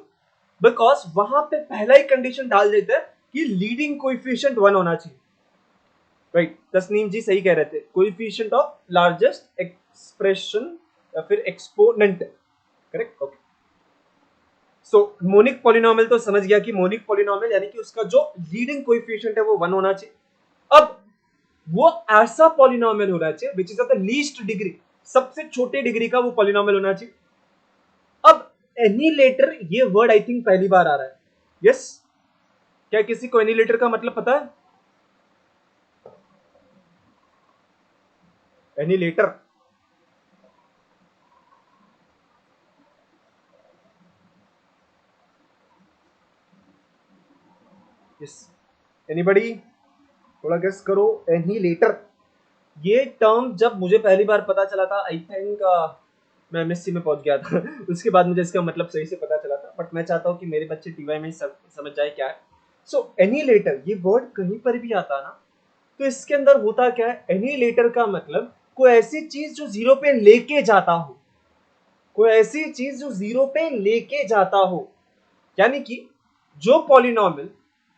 बिकॉज वहां पे पहला ही कंडीशन डाल देते हैं कि लीडिंग कोएफिशिएंट वन होना चाहिए, राइट। तस्नीम जी सही कह रहे थे, कोएफिशिएंट ऑफ लार्जेस्ट एक्सप्रेशन या फिर एक्सपोनेंट, करेक्ट, ओके। सो मोनिक पॉलिनोमियल तो समझ गया कि मोनिक पॉलिनोमियल यानी कि उसका जो लीडिंग कोएफिशिएंट है वो वन होना चाहिए। अब वो ऐसा पॉलिनोमियल होना चाहिए which is of the least degree, सबसे छोटे डिग्री का वो पॉलिनोमियल होना चाहिए। अब एनिलेटर ये वर्ड आई थिंक पहली बार आ रहा है, यस yes? क्या किसी को एनिलेटर का मतलब पता है, एनिलेटर, यस, एनीबडी, थोड़ा गेस करो, एनिलेटर। ये टर्म जब मुझे पहली बार पता चला था आई थिंक मैं एमएससी में पहुंच गया था उसके बाद मुझे इसका मतलब सही से पता चला था, बट मैं चाहता हूँ कि मेरे बच्चे टीवाई में समझ जाए क्या है। सो एनिलेटर ये वर्ड कहीं पर भी आता ना, तो इसके अंदर होता क्या है, एनिलेटर का मतलब कोई ऐसी चीज जो जीरो पे लेके जाता हो, कोई ऐसी चीज जो जीरो पे लेके जाता हो। यानी कि जो पॉलिनोमियल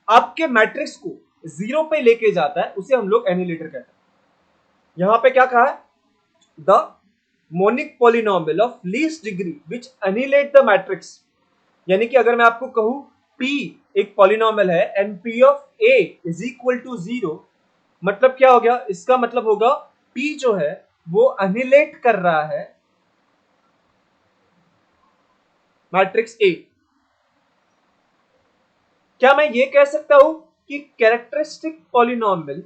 आपके मैट्रिक्स को जीरो पे लेके जाता है उसे हम लोग एनिलेटर कहते हैं। यहां पे क्या कहा है, the monic polynomial of least degree which annihilate the matrix. यानी कि अगर मैं आपको कहूं P एक पॉलिनोमियल है and P of A is equal to zero, मतलब क्या हो गया, इसका मतलब होगा P जो है वो एनिलेट कर रहा है मैट्रिक्स A। क्या मैं ये कह सकता हूं कि कैरेक्टरिस्टिक पॉलिनोमियल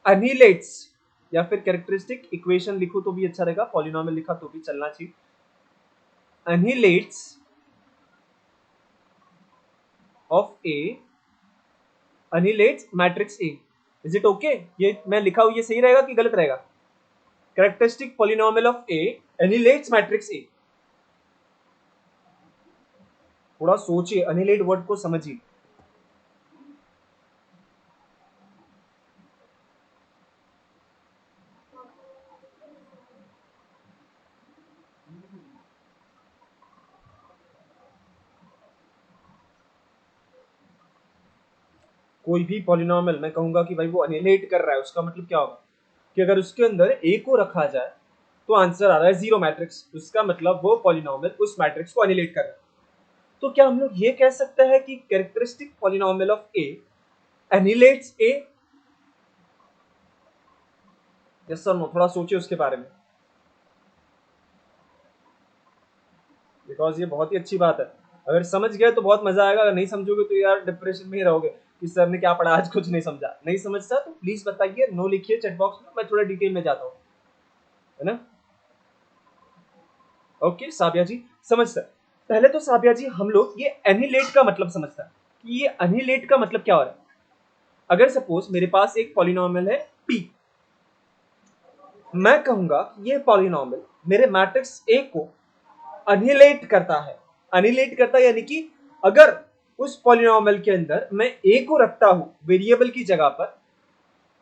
एनिलेट्स, या फिर कैरेक्टरिस्टिक इक्वेशन लिखो तो भी अच्छा रहेगा, पॉलिनोमियल लिखा तो भी चलना चाहिए, annelids of A annelids matrix A, is it okay, ये मैं लिखा हूं ये सही रहेगा कि गलत रहेगा, characteristic polynomial of A annelids matrix A. थोड़ा सोचिए, एनिलेट वर्ड को समझिए। कोई भी पॉलिनोमियल मैं कहूंगा कि भाई वो एनिलेट कर रहा है, उसका मतलब क्या होगा कि अगर उसके अंदर ए को रखा जाए तो आंसर आ रहा है जीरो मैट्रिक्स, उसका मतलब वो पॉलिनोमियल उस मैट्रिक्स को एनिलेट कर रहा है। तो क्या हम लोग ये कह सकते हैं कि characteristic polynomial of A annihilates A, yes sir no, थोड़ा सोचिए उसके बारे में, बिकॉज ये बहुत ही अच्छी बात है। अगर समझ गए तो बहुत मजा आएगा, अगर नहीं समझोगे तो यार डिप्रेशन में ही रहोगे कि सर ने क्या पढ़ा आज, कुछ नहीं समझा। नहीं समझता तो प्लीज बताइए, नो लिखिए चैट बॉक्स में, मैं थोड़ा डिटेल में जाता हूँ, है ना। ओके साबिया जी समझता है। पहले तो साबिया जी हम लोग ये एनिलेट का मतलब समझता है कि ये एनिलेट का मतलब क्या हो रहा है। अगर सपोज मेरे पास एक पॉलिनोमियल है p, मैं कहूंगा कि ये पॉलिनोमियल मेरे मैट्रिक्स ए को अनिलेट करता है। अनिलेट करता है यानी कि अगर उस पॉलिनोमियल के अंदर मैं ए को रखता हूं वेरिएबल की जगह पर,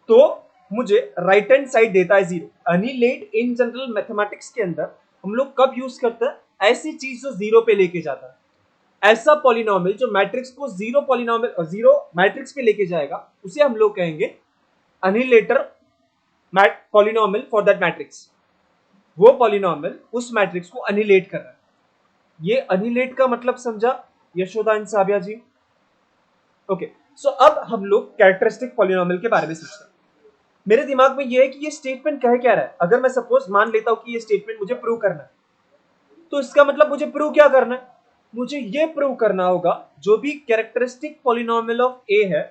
तो मुझे राइट हैंड साइड देता है जीरो। अनिलेट इन जनरल मैथमेटिक्स के अंदर हम लोग कब यूज करते हैं, ऐसी चीज जो जीरो पे लेके जाता है। ऐसा पॉलिनोमियल जो मैट्रिक्स को जीरो पॉलिनोमियल जीरो मैट्रिक्स पे लेके जाएगा, उसे हम लोग कहेंगे अनिलेटर पॉलिनोमियल फॉर दैट मैट्रिक्स। वो पॉलिनोमियल उस मैट्रिक्स को अनिलेट कर रहा है। ये अनिलेट का मतलब समझा Yashoda and Sabiya ji. Okay so अब हम लोग कैरेक्टरिस्टिक पॉलिनोमियल के बारे में सोचते हैं। मेरे दिमाग में ये है कि ये स्टेटमेंट कह क्या रहा है। अगर मैं सपोज मान लेता हूं कि ये स्टेटमेंट मुझे प्रूव करना है, तो इसका मतलब मुझे प्रूव क्या करना है, मुझे ये प्रूव करना होगा जो भी कैरेक्टरिस्टिक पॉलिनोमियल ऑफ ए है,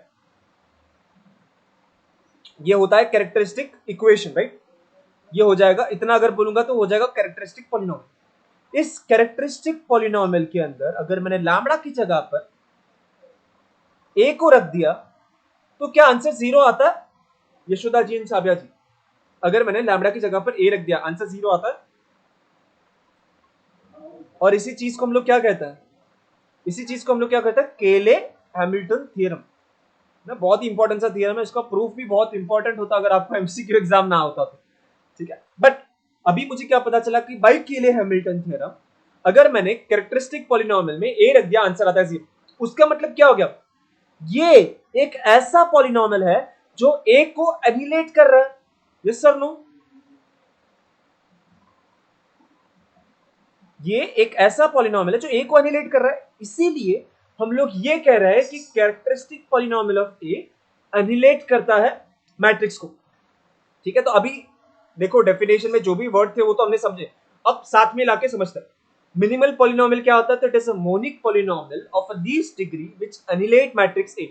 ये होता है कैरेक्टरिस्टिक इक्वेशन, राइट। ये हो जाएगा इतना, अगर बोलूंगा तो हो जाएगा कैरेक्टरिस्टिक पॉलिनोमियल। इस कैरेक्टरिस्टिक पॉलिनोमियल के अंदर अगर मैंने लैम्बडा की जगह पर ए को रख दिया, तो क्या आंसर जीरो आता है यशोदा जी एंड साबिया जी। अगर मैंने लैम्बडा की जगह पर ए रख दिया, आंसर जीरो आता है। और इसी चीज को हम लोग क्या कहते हैं, इसी चीज को हम लोग क्या कहते हैं, केले हैमिल्टन थ्योरम ना। बहुत ही इंपॉर्टेंट सा थ्योरम है, इसका प्रूफ भी बहुत इंपॉर्टेंट होता अगर आपको एमसीक्यू एग्जाम ना होता तो, ठीक है। बट अभी मुझे क्या पता चला कि बाई केले हैमिल्टन थ्योरम, अगर मैंने कैरेक्टरिस्टिक पॉलिनोमियल में ए रख दिया, आंसर आता है जीरो। उसका मतलब क्या हो गया, ये एक ऐसा पॉलिनोमियल है जो ए को एनिलेट कर रहा है। यस सर नो, ये एक ऐसा पॉलिनोमियल है जो ए को एनिलेट कर रहा है। इसीलिए हम लोग ये कह रहे हैं कि कैरेक्टरिस्टिक पॉलिनोमियल ऑफ ए एनिलेट करता है मैट्रिक्स को, ठीक है। तो अभी देखो डेफिनेशन में जो भी वर्ड थे वो तो हमने समझे, अब साथ में लाके समझते हैं। मिनिमल पॉलिनोमियल क्या होता है, तो it is a monic polynomial of a least degree which annihilate matrix A,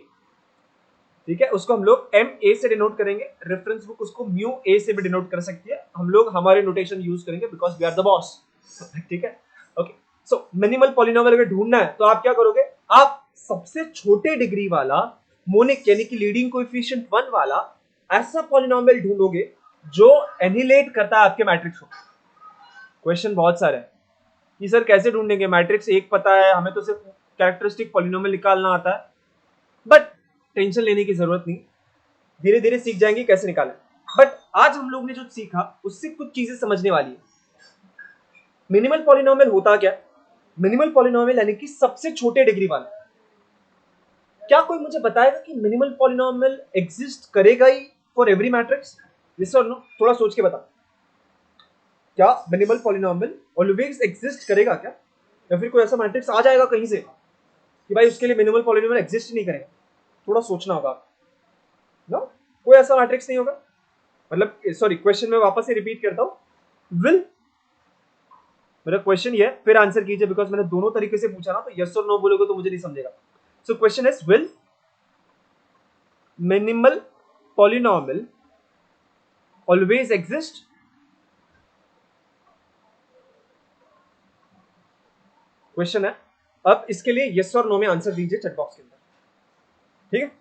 ठीक है। उसको हम लोग एम ए से डिनोट करेंगे, रेफरेंस बुक उसको म्यू ए से भी डिनोट कर सकती है, हम लोग हमारे नोटेशन यूज करेंगे because we are the boss, ठीक है। ओके सो मिनिमल पॉलिनोमियल अगर ढूंढना है तो आप क्या करोगे, आप सबसे छोटे डिग्री वाला मोनिक यानी कि लीडिंग कोएफिशिएंट 1 वाला ऐसा पॉलिनोमियल ढूंढोगे जो एनिलेट करता है आपके मैट्रिक्स को। क्वेश्चन बहुत सारे हैं कि सर कैसे ढूंढेंगे, मैट्रिक्स एक पता है हमें, तो सिर्फ कैरेक्टरिस्टिक पॉलिनोमियल निकालना आता है। बट टेंशन लेने की जरूरत नहीं, धीरे धीरे सीख जाएंगे कैसे निकालें। बट आज हम लोग ने जो सीखा उससे कुछ चीजें समझने वाली है। मिनिमल पॉलिनोमियल होता क्या, मिनिमल पॉलिनोमियल यानी कि सबसे छोटे डिग्री वाला। क्या कोई मुझे बताएगा कि मिनिमल पॉलिनोमियल एग्जिस्ट करेगा ही फॉर एवरी मैट्रिक्स, यस और नो, थोड़ा सोच के बता। क्या मिनिमल पॉलिनोमियल ऑलवेज एग्जिस्ट करेगा क्या, या फिर कोई ऐसा मैट्रिक्स आ जाएगा कहीं से कि भाई उसके लिए मिनिमल पॉलिनोमियल एग्जिस्ट नहीं करेगा। थोड़ा सोचना होगा ना, कोई ऐसा मैट्रिक्स नहीं होगा। मतलब सॉरी, क्वेश्चन में वापस से रिपीट करता हूं, विल, मेरा क्वेश्चन ये है, फिर आंसर कीजिए बिकॉज मैंने दोनों तरीके से पूछा ना, तो यस और नो बोलोगे तो मुझे नहीं समझेगा। So question is will minimal polynomial always exist, question है। अब इसके लिए यस और नो में आंसर दीजिए चैट बॉक्स के अंदर, ठीक है।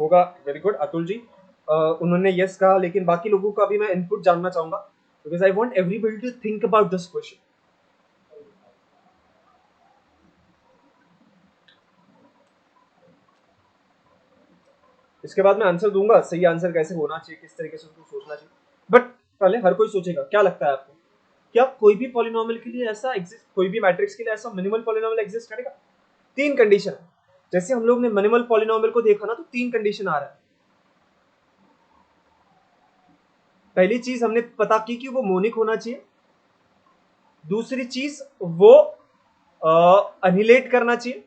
होगा, वेरी गुड अतुल जी, उन्होंने यस कहा, लेकिन बाकी लोगों का भी मैं इनपुट जानना चाहूंगा because I want everybody to think about this question. इसके बाद मैं आंसर दूंगा, सही आंसर कैसे होना चाहिए, किस तरीके से उसको सोचना चाहिए। बट पहले हर कोई सोचेगा, क्या लगता है आपको, क्या कोई भी पॉलिनोमियल के लिए ऐसा एग्जिस्ट, कोई भी मैट्रिक्स के लिए ऐसा मिनिमल पॉलिनोमियल एग्जिस्ट करेगा। तीन कंडीशन है, जैसे हम लोग ने मिनिमल पॉलिनोमियल को देखा ना, तो तीन कंडीशन आ रहा है। पहली चीज हमने पता की कि वो मोनिक होना चाहिए, दूसरी चीज वो अनिलेट करना चाहिए,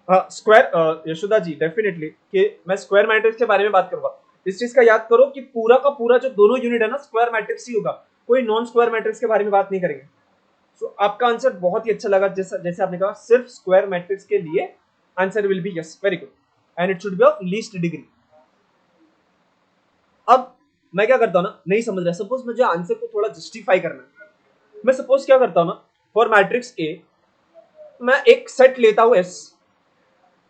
स्क्वायर यशोदा जी डेफिनेटली कि मैं स्क्वायर मैट्रिक्स के बारे में बात करूंगा। इस चीज का याद करो कि पूरा का पूरा जो दोनों यूनिट है ना स्क्वायर मैट्रिक्स ही होगा, कोई नॉन स्क्वायर मैट्रिक्स के बारे में बात नहीं करेंगे। सो आपका आंसर बहुत ही अच्छा लगा, जैसा जैसे आपने कहा सिर्फ स्क्वायर मैट्रिक्स के लिए answer will be yes, very good, and it should be of least degree. अब मैं क्या करता हूं ना, नहीं समझ रहा, सपोज मुझे आंसर को थोड़ा जस्टिफाई करना है, मैं सपोज क्या करता हूं ना, फॉर मैट्रिक्स ए मैं एक सेट लेता हूं एस,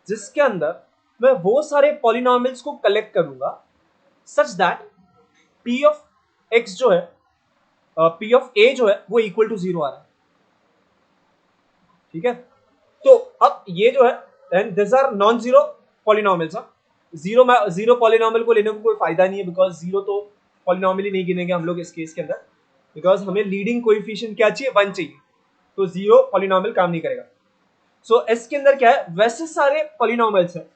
जिसके अंदर मैं वो सारे पॉलिनोमियल्स को कलेक्ट करूंगा such that P of x जो है, पी ऑफ ए जो है वो इक्वल टू 0 आ रहा है। ठीक है, तो अब ये जो है and this are non zero polynomials. Zero polynomial को लेने को कोई फायदा नहीं है, बिकॉज जीरो तो पॉलिनोमियल ही नहीं गिनेंगे हम लोग इस केस के अंदर, बिकॉज हमें लीडिंग कोएफिशिएंट क्या चाहिए, 1 चाहिए, तो जीरो पॉलिनोमियल काम नहीं करेगा। सो एस के अंदर क्या है, वैसे सारे पॉलिनोमियल्स है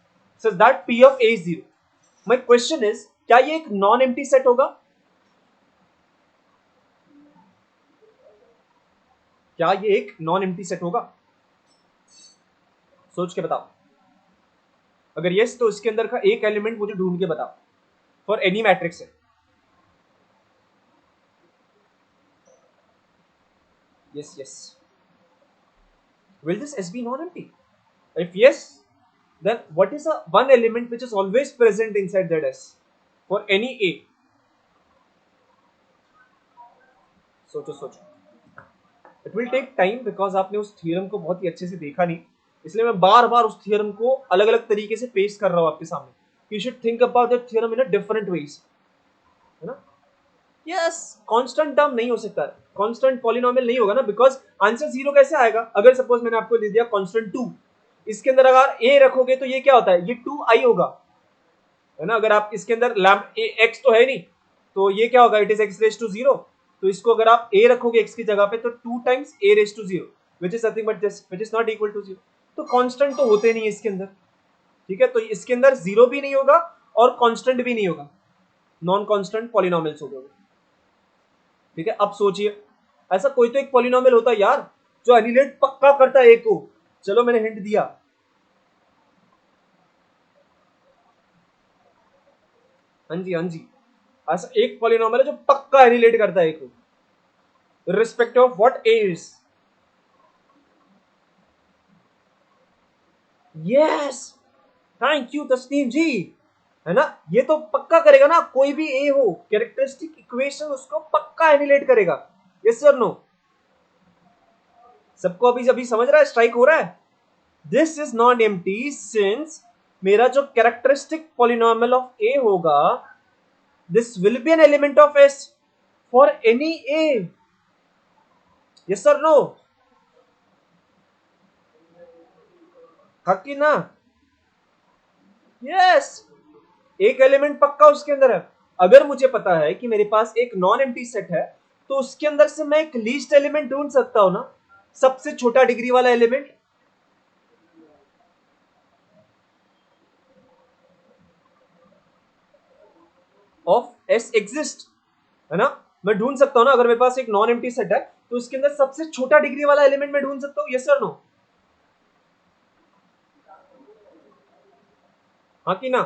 such that P of A is 0। My question is क्या ये एक नॉन एम्प्टी सेट होगा? क्या ये एक नॉन एम्प्टी सेट होगा? सोच के बताओ। अगर यस तो इसके अंदर का एक एलिमेंट मुझे ढूंढ के बताओ फॉर एनी मैट्रिक्स है। Yes yes, will this S be non-empty? If yes, then what is a one element which is always present inside that S for any A? सोचो सोचो, it will take time because आपने उस theorem को बहुत ही अच्छे से देखा नहीं, इसलिए मैं बार बार उस थ्योरम को अलग अलग तरीके से पेश कर रहा हूं आपके सामने। You should think about that theorem in a different ways, है ना? यस, कांस्टेंट टर्म नहीं हो सकता, कांस्टेंट पॉलिनोमियल नहीं होगा ना, बिकॉज आंसर 0 कैसे आएगा? अगर सपोज मैंने आपको दे दिया कांस्टेंट 2, इसके अंदर अगर a रखोगे तो ये क्या होता है, ये 2i होगा, है ना? अगर आप इसके अंदर x तो है नहीं, तो ये क्या होगा, it is x raise to 0, तो इसको अगर आप a रखोगे x की जगह पे तो 2 times a raise to 0 which is nothing but this, which is not equal to 0। तो कांस्टेंट तो होते नहीं है इसके अंदर, ठीक है? तो इसके अंदर 0 भी नहीं होगा और कांस्टेंट भी नहीं होगा, नॉन कांस्टेंट पॉलिनोमियल्स हो गए। ठीक है, अब सोचिए, ऐसा कोई तो एक पॉलिनोमियल होता है यार जो एनिलेट पक्का करता है ए को। चलो मैंने हिंट दिया, हाँ जी हाँ जी, ऐसा एक पॉलिनोमियल है जो पक्का एनिलेट करता है ए को, respect of what A is. Yes, thank you Tasneem ji, है ना? ये तो पक्का करेगा ना, कोई भी ए हो कैरेक्टरिस्टिक इक्वेशन उसको पक्का एनिलेट करेगा। Yes sir no? सबको अभी अभी समझ रहा है, स्ट्राइक हो रहा है? This is not empty since मेरा जो कैरेक्टरिस्टिक पॉलिनोमियल ऑफ ए होगा, this will be an element of S for any A. Yes sir no? हकी ना? यस, एक एलिमेंट पक्का उसके अंदर है। अगर मुझे पता है कि मेरे पास एक नॉन एम्प्टी सेट है, तो उसके अंदर से मैं एक लीस्ट एलिमेंट ढूंढ सकता हूं ना, सबसे छोटा डिग्री वाला एलिमेंट। ऑफ एस एग्जिस्ट, है ना? मैं ढूंढ सकता हूं ना, अगर मेरे पास एक नॉन एम्प्टी सेट है तो उसके अंदर सबसे छोटा डिग्री वाला एलिमेंट मैं ढूंढ सकता हूं। यस और नो? हाँ कि ना?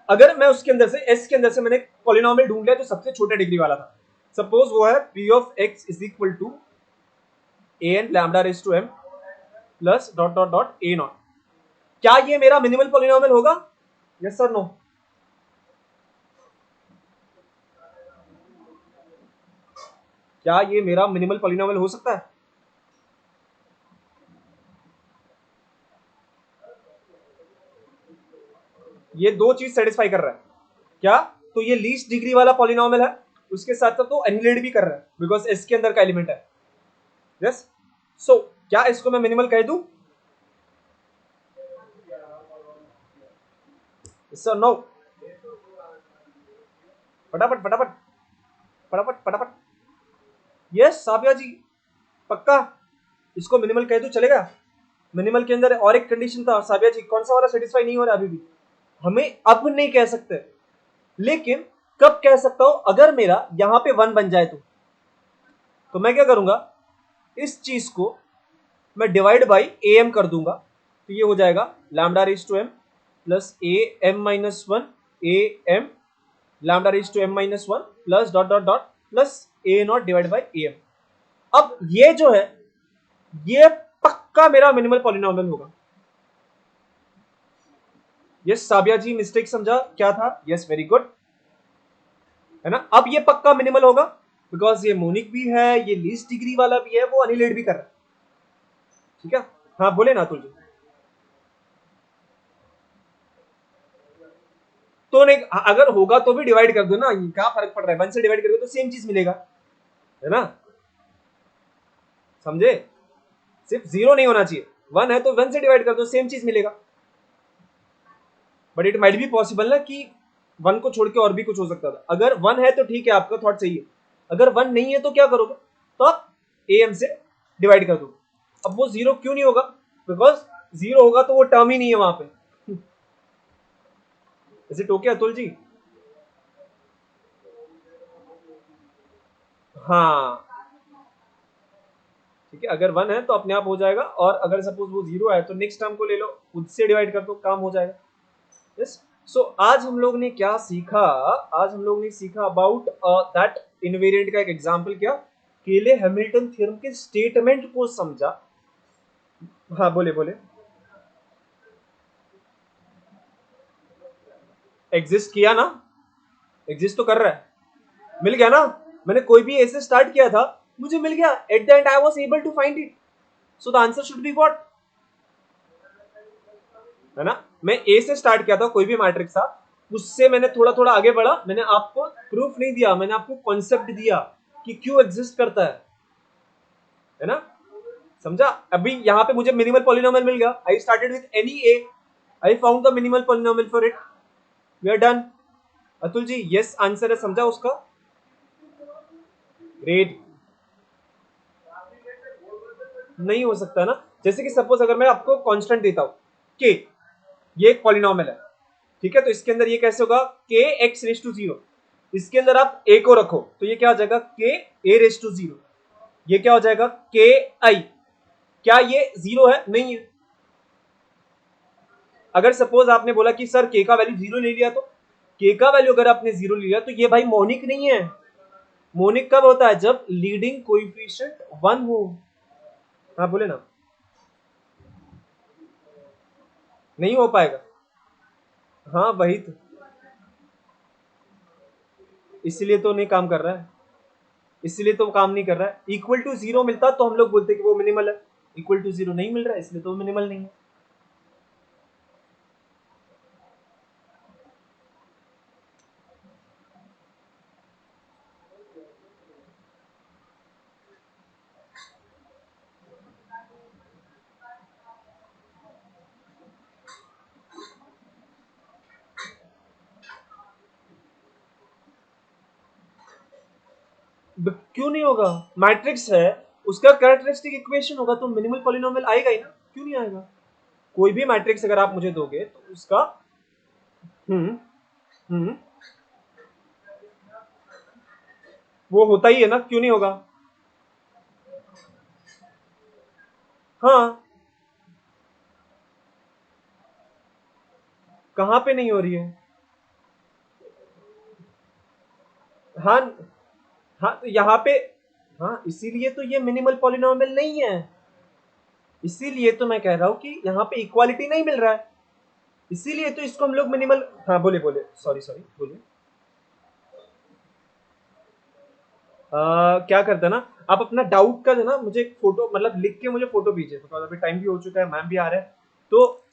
अगर मैं उसके अंदर से एस के अंदर से मैंने पॉलिनोमियल ढूंढ लिया जो सबसे छोटा डिग्री वाला था, सपोज वो है p of x is equal to a n lambda raise to m plus dot dot dot a naught, क्या ये मेरा मिनिमल पॉलिनोमियल होगा? यस और नो? क्या ये मेरा मिनिमल पॉलिनोमियल हो सकता है? ये दो चीज सेटिस्फाई कर रहा है क्या? तो ये लीस्ट डिग्री वाला पॉलिनोमियल है, उसके साथ साथ तो एनिलेट भी कर रहा है बिकॉज एस के अंदर का एलिमेंट है। यस, सो क्या इसको मैं मिनिमल कह दूं? यस और नो? फटाफट फटाफट फटाफट फटाफट। यस साबिया जी, पक्का इसको मिनिमल कह दूं, चलेगा? मिनिमल के अंदर और एक कंडीशन था साबिया जी, कौन सा वाला सेटिस्फाई नहीं हो रहा अभी भी? हमें अब नहीं कह सकते, लेकिन कब कह सकता हूं? अगर मेरा यहां पे 1 बन जाए तो मैं क्या करूंगा, इस चीज को मैं डिवाइड बाई ए एम कर दूंगा, तो ये हो जाएगा lambda raise to M plus A M minus one A M lambda raise to M minus one plus dot dot dot plus A naught divide by A M. अब ये जो है ये पक्का मेरा मिनिमल पॉलिनोमियल होगा। यस साबिया जी, मिस्टेक समझा क्या था? यस वेरी गुड, है ना। अब ये पक्का मिनिमल होगा बिकॉज ये मोनिक भी है, ये लीस्ट डिग्री वाला भी है, वो अनिलेट भी कर रहा है। ठीक है, हाँ बोले ना अतुल जी। तो नहीं, अगर होगा तो भी डिवाइड कर दो ना, क्या फर्क पड़ रहा है, वन से डिवाइड करोगे तो सेम चीज मिलेगा, है ना, समझे। सिर्फ जीरो नहीं होना चाहिए, वन है तो वन से डिवाइड कर दो, सेम चीज मिलेगा। But it might be possible ना कि वन को छोड़ के और भी कुछ हो सकता था। अगर वन है तो ठीक है, आपका थॉट सही है। अगर वन नहीं है तो क्या करोगे? तो आप ए एम से डिवाइड कर दो। अब वो जीरो क्यों नहीं होगा? बिकॉज जीरो होगा तो वो टर्म ही नहीं है वहां पे। Is it okay Atul ji? हाँ ठीक है, अगर वन है तो अपने आप हो जाएगा, और अगर सपोज वो जीरो है तो नेक्स्ट टर्म को ले लो, उससे डिवाइड कर दो, काम हो जाएगा। यस, सो आज हम लोग ने क्या सीखा? आज हम लोग ने सीखा अबाउट दैट इनवेरिएंट का एक एग्जांपल, क्या केले हैमिल्टन थ्योरम के स्टेटमेंट को समझा। हाँ बोले बोले। एग्जिस्ट किया ना, एग्जिस्ट तो कर रहा है, मिल गया ना। मैंने कोई भी ऐसे स्टार्ट किया था, मुझे मिल गया, at the end I was able to find it, so the answer should be what, है ना। मैं ए से स्टार्ट किया था, कोई भी मैट्रिक्स था, उससे मैंने थोड़ा थोड़ा आगे बढ़ा, मैंने आपको प्रूफ नहीं दिया, मैंने आपको कॉन्सेप्ट दिया कि क्यों एग्जिस्ट करता है ना, समझा। अभी यहाँ पे मुझे मिनिमल पॉलिनोमियल मिल गया, I started with any A, I found the minimal polynomial for it, we are done. Atul ji yes answer है, समझा उसका, ग्रेट। नहीं हो सकता ना, जैसे कि सपोज अगर मैं आपको कांस्टेंट देता हूं के, ये एक पॉलिनोमियल है, ठीक है, तो इसके अंदर ये कैसे होगा, के एक्स रेस टू जीरो, इसके अंदर आप ए को रखो तो ये क्या हो जाएगा, के ए रेस टू जीरो, ये क्या हो जाएगा, के आई, क्या ये जीरो है? नहीं है। अगर सपोज आपने बोला कि सर के का वैल्यू जीरो ले लिया, तो के का वैल्यू अगर आपने जीरो ले लिया तो ये भाई मोनिक नहीं है। मोनिक कब होता है? जब लीडिंग कोएफिशिएंट वन हो। हाँ बोले ना, नहीं हो पाएगा। हाँ वही तो, इसलिए तो नहीं काम कर रहा है, इसलिए तो काम नहीं कर रहा है। इक्वल टू जीरो मिलता तो हम लोग बोलते कि वो मिनिमल है, इक्वल टू जीरो नहीं मिल रहा है, इसलिए तो मिनिमल नहीं है। क्यों नहीं होगा? मैट्रिक्स है, उसका कैरेक्टरिस्टिक इक्वेशन होगा तो मिनिमल पॉलिनोमियल आएगा ही ना, क्यों नहीं आएगा? कोई भी मैट्रिक्स अगर आप मुझे दोगे तो उसका हम्म हम्म वो होता ही है ना, क्यों नहीं होगा? हाँ, कहाँ पे नहीं हो रही है? हाँ हाँ, तो यहाँ पे, हाँ इसीलिए तो ये मिनिमल पॉलिनोमियल नहीं है, इसीलिए तो मैं कह रहा हूं कि यहाँ पे इक्वालिटी नहीं मिल रहा है, इसीलिए तो इसको हम लोग मिनिमल। हाँ बोले बोले, सॉरी सॉरी बोलिए। क्या करते हैं ना, आप अपना डाउट का जो ना मुझे एक फोटो मतलब लिख के मुझे फोटो भेजिए, बिकॉज अभी टाइम भी हो चुका है, मैम भी आ रहे हैं, तो